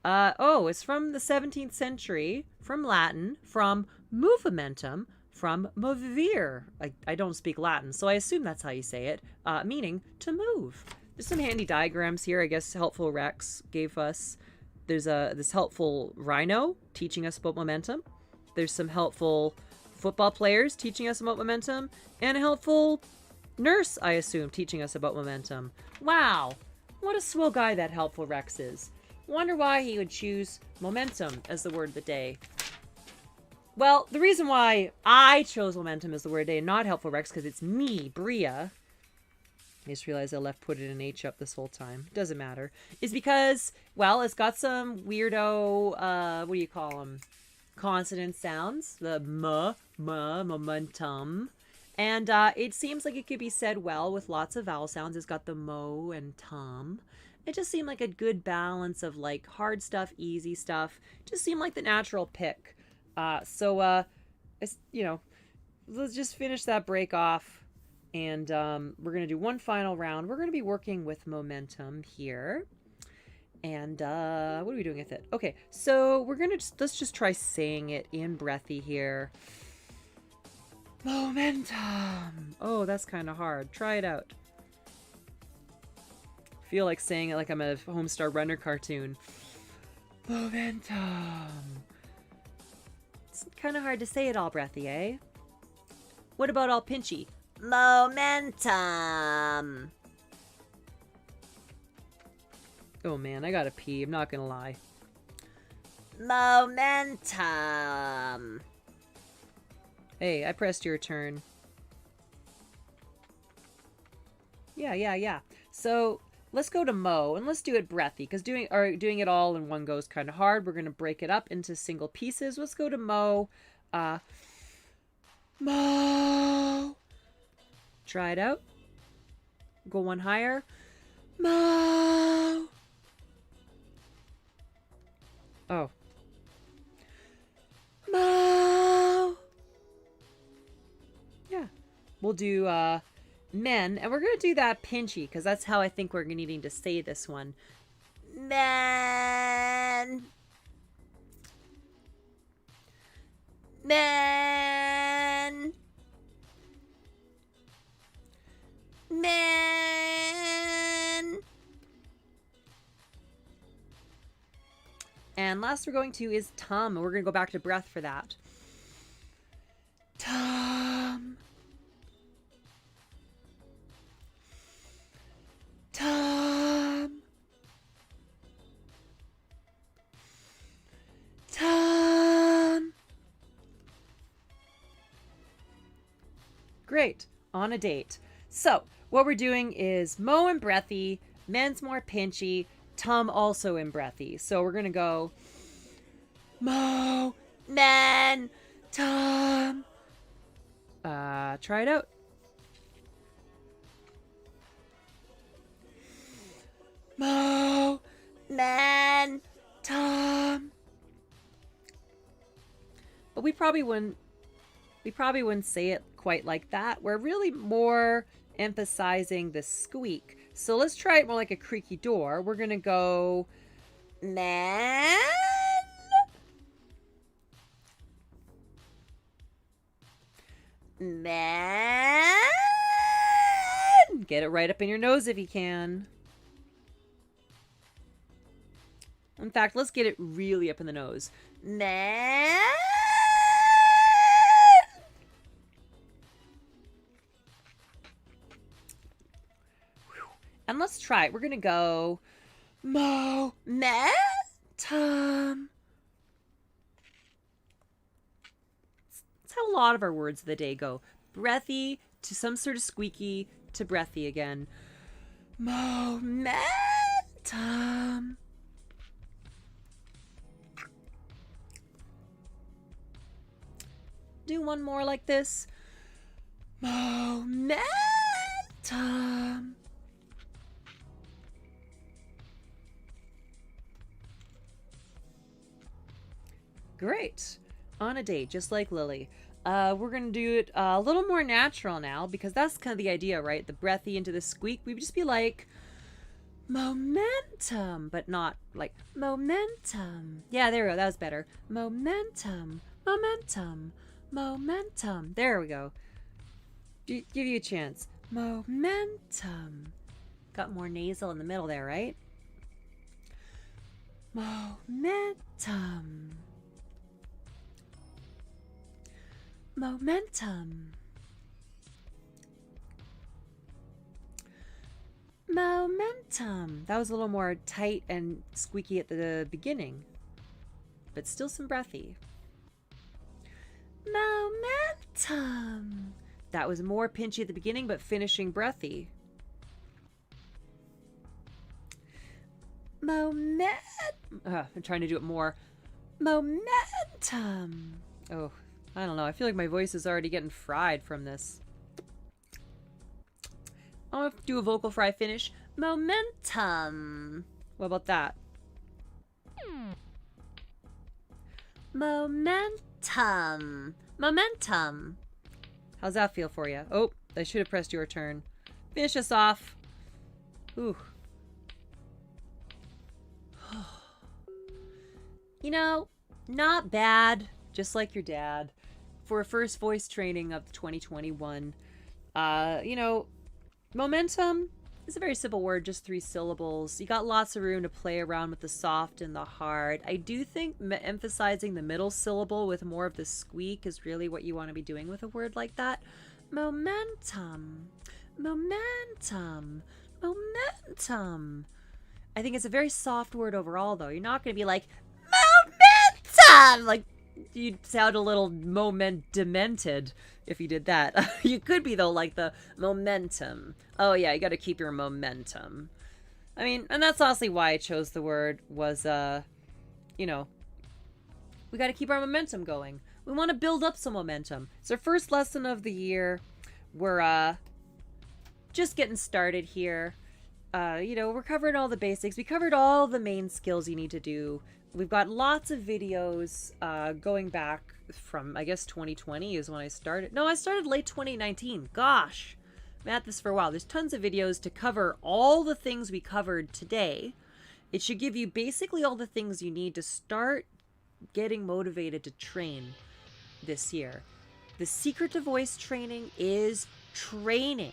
It's from the 17th century, from Latin, from movementum, from movere. I don't speak Latin, so I assume that's how you say it, meaning to move. There's some handy diagrams here, I guess Helpful Rex gave us. There's this helpful rhino teaching us about momentum. There's some helpful football players teaching us about momentum, and a helpful nurse, I assume, teaching us about momentum. Wow, what a swell guy that Helpful Rex is. Wonder why he would choose momentum as the word of the day. Well, the reason why I chose momentum as the word of the day, not Helpful Rex, because it's me, Bria. I just realized I put an H up this whole time. Doesn't matter. Is because, well, it's got some weirdo, what do you call them? Consonant sounds. The momentum. And it seems like it could be said well with lots of vowel sounds. It's got the mo and tum. It just seemed like a good balance of like hard stuff, easy stuff. Just seemed like the natural pick. It's, let's just finish that break off. And we're going to do one final round. We're going to be working with momentum here. And what are we doing with it? Okay, so we're going to let's just try saying it in breathy here. Momentum. Oh, that's kind of hard. Try it out. Feel like saying it like I'm a Homestar Runner cartoon. Momentum. It's kind of hard to say it all breathy, eh? What about all pinchy? Momentum. Oh man, I gotta pee. I'm not gonna lie. Momentum. Hey, I pressed your turn. Yeah. So let's go to mo and let's do it breathy, because doing it all in one go is kind of hard. We're gonna break it up into single pieces. Let's go to mo. Mo. Try it out. Go one higher. Mo. Oh. Mo. Yeah. We'll do men, and we're going to do that pinchy, because that's how I think we're needing to say this one. Men. Men. Men. And last we're going to is tum. And we're going to go back to breath for that. Tum. Tum. Tum. Great. On a date. So, what we're doing is mo and breathy, men's more pinchy, tum also in breathy. So we're going to go mo, men, tum. Try it out. Mo, men, we probably wouldn't say it quite like that. We're really more emphasizing the squeak. So let's try it more like a creaky door. We're gonna go man. Man. Get it right up in your nose if you can. In fact, let's get it really up in the nose. Man. And let's try it. We're going to go momentum. That's how a lot of our words of the day go. Breathy to some sort of squeaky to breathy again. Momentum. Do one more like this. Momentum. Great. On a date, just like Lily. We're going to do it a little more natural now, because that's kind of the idea, right? The breathy into the squeak. We'd just be like, momentum, but not like momentum. Yeah, there we go. That was better. Momentum, momentum, momentum. There we go. Give you a chance. Momentum. Got more nasal in the middle there, right? Momentum. Momentum. Momentum. That was a little more tight and squeaky at the beginning, but still some breathy. Momentum. That was more pinchy at the beginning, but finishing breathy. I'm trying to do it more. Momentum. Oh, I don't know. I feel like my voice is already getting fried from this. I'll have to do a vocal fry finish. Momentum. What about that? Momentum. Momentum. How's that feel for you? Oh, I should have pressed your turn. Finish us off. Ooh. You know, not bad. Just like your dad. For a first voice training of 2021. You know, momentum is a very simple word, just 3 syllables. You got lots of room to play around with the soft and the hard. I do think emphasizing the middle syllable with more of the squeak is really what you want to be doing with a word like that. Momentum. Momentum. Momentum. I think it's a very soft word overall, though. You're not going to be like, momentum! Like, you'd sound a little demented if you did that. You could be, though, like the momentum. Oh, yeah, you got to keep your momentum. I mean, and that's honestly why I chose the word was, you know, we got to keep our momentum going. We want to build up some momentum. It's our first lesson of the year. We're, just getting started here. You know, we're covering all the basics. We covered all the main skills you need to do. We've got lots of videos going back from, I guess, 2020 is when I started. No, I started late 2019. Gosh, I'm at this for a while. There's tons of videos to cover all the things we covered today. It should give you basically all the things you need to start getting motivated to train this year. The secret to voice training is training.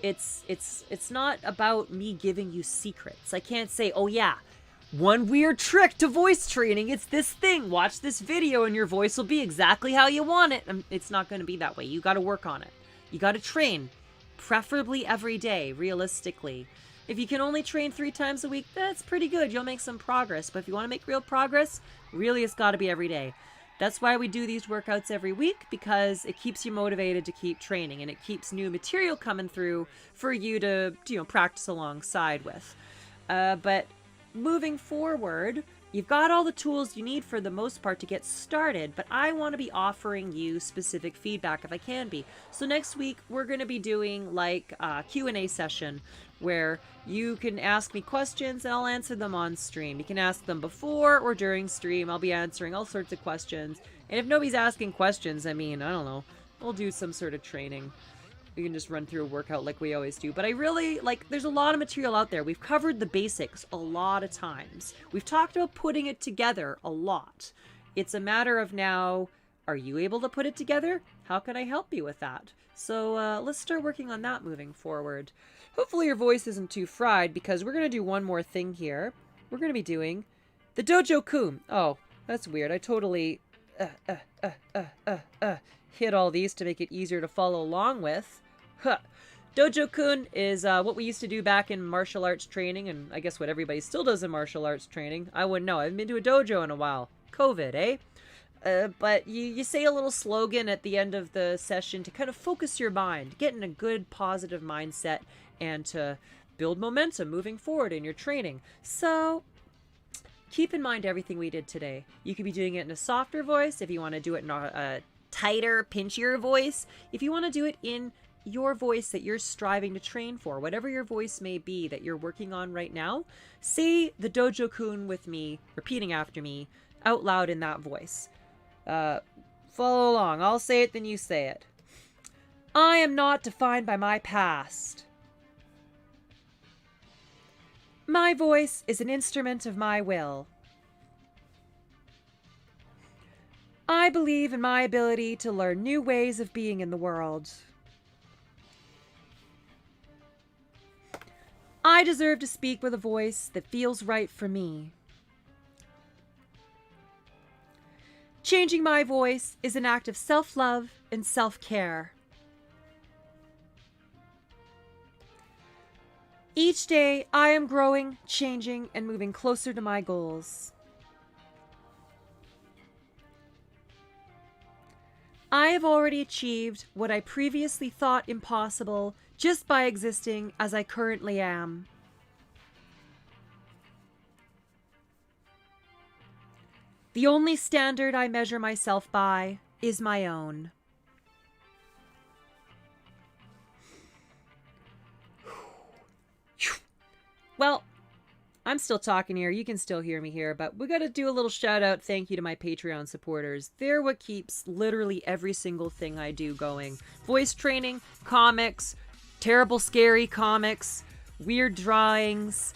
It's not about me giving you secrets. I can't say, oh yeah, one weird trick to voice training, it's this thing. Watch this video and your voice will be exactly how you want it. It's not going to be that way. You got to work on it. You got to train, preferably every day, realistically. If you can only train 3 times a week, that's pretty good. You'll make some progress. But if you want to make real progress, really it's got to be every day. That's why we do these workouts every week, because it keeps you motivated to keep training and it keeps new material coming through for you to, you know, practice alongside with. But moving forward, You've got all the tools you need for the most part to get started, but I want to be offering you specific feedback if I can be. So next week we're going to be doing like a Q&A session where you can ask me questions and I'll answer them on stream. You can ask them before or during stream. I'll be answering all sorts of questions. And if nobody's asking questions, I mean, I don't know, we'll do some sort of training. We can just run through a workout like we always do. But I really, like, there's a lot of material out there. We've covered the basics a lot of times. We've talked about putting it together a lot. It's a matter of now, are you able to put it together? How can I help you with that? So let's start working on that moving forward. Hopefully your voice isn't too fried, because we're going to do one more thing here. We're going to be doing the Dojo Kun. Oh, that's weird. I totally hit all these to make it easier to follow along with. Huh. Dojo Kun is what we used to do back in martial arts training, and I guess what everybody still does in martial arts training. I wouldn't know. I haven't been to a dojo in a while. COVID, eh? But you say a little slogan at the end of the session to kind of focus your mind, get in a good, positive mindset, and to build momentum moving forward in your training. So keep in mind everything we did today. You could be doing it in a softer voice if you want to do it in a tighter, pinchier voice. If you want to do it in your voice that you're striving to train for, whatever your voice may be that you're working on right now, say the Dojo Kun with me, repeating after me, out loud in that voice. Follow along. I'll say it, then you say it. I am not defined by my past. My voice is an instrument of my will. I believe in my ability to learn new ways of being in the world. I deserve to speak with a voice that feels right for me. Changing my voice is an act of self-love and self-care. Each day, I am growing, changing, and moving closer to my goals. I have already achieved what I previously thought impossible just by existing as I currently am. The only standard I measure myself by is my own. Well, I'm still talking here. You can still hear me here, but we got to do a little shout out thank you to my Patreon supporters. They're what keeps literally every single thing I do going. Voice training, comics, terrible scary comics, weird drawings,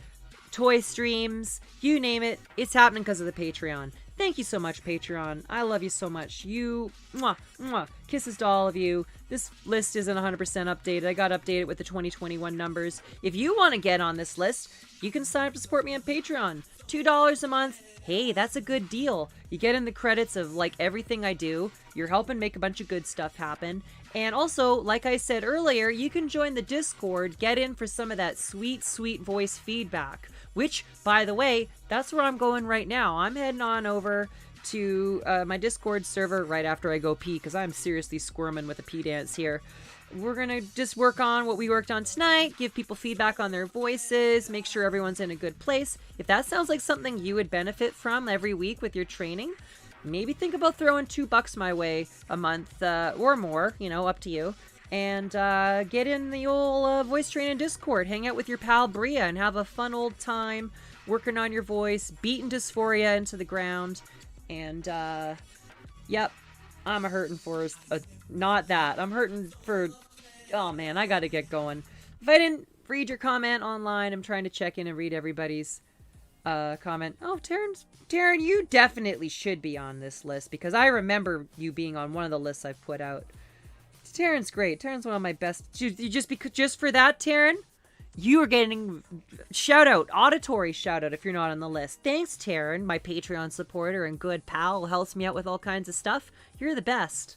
toy streams, you name it. It's happening because of the Patreon. Thank you so much, Patreon. I love you so much. You, mwah, mwah. Kisses to all of you. This list isn't 100% updated. I got updated with the 2021 numbers. If you want to get on this list, you can sign up to support me on Patreon. $2 a month. Hey, that's a good deal. You get in the credits of, like, everything I do. You're helping make a bunch of good stuff happen. And also, like I said earlier, you can join the Discord, get in for some of that sweet, sweet voice feedback. Which, by the way, that's where I'm going right now. I'm heading on over to my Discord server right after I go pee, because I'm seriously squirming with a pee dance here. We're going to just work on what we worked on tonight, give people feedback on their voices, make sure everyone's in a good place. If that sounds like something you would benefit from every week with your training, maybe think about throwing $2 my way a month or more, you know, up to you. And get in the old voice training Discord. Hang out with your pal Bria and have a fun old time working on your voice, beating dysphoria into the ground. And, yep, I'm hurting for not that. I'm hurting for, oh man, I gotta get going. If I didn't read your comment online, I'm trying to check in and read everybody's comment. Oh, Taryn, you definitely should be on this list, because I remember you being on one of the lists I've put out. Taryn's great. Taryn's one of my best. Just for that, Taryn, you are getting auditory shout out if you're not on the list. Thanks, Taryn, my Patreon supporter and good pal who helps me out with all kinds of stuff. You're the best.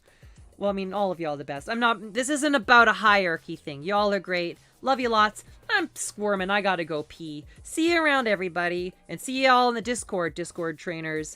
Well, I mean, all of y'all are the best. This isn't about a hierarchy thing. Y'all are great. Love you lots. I'm squirming. I gotta go pee. See you around, everybody. And see y'all in the Discord trainers.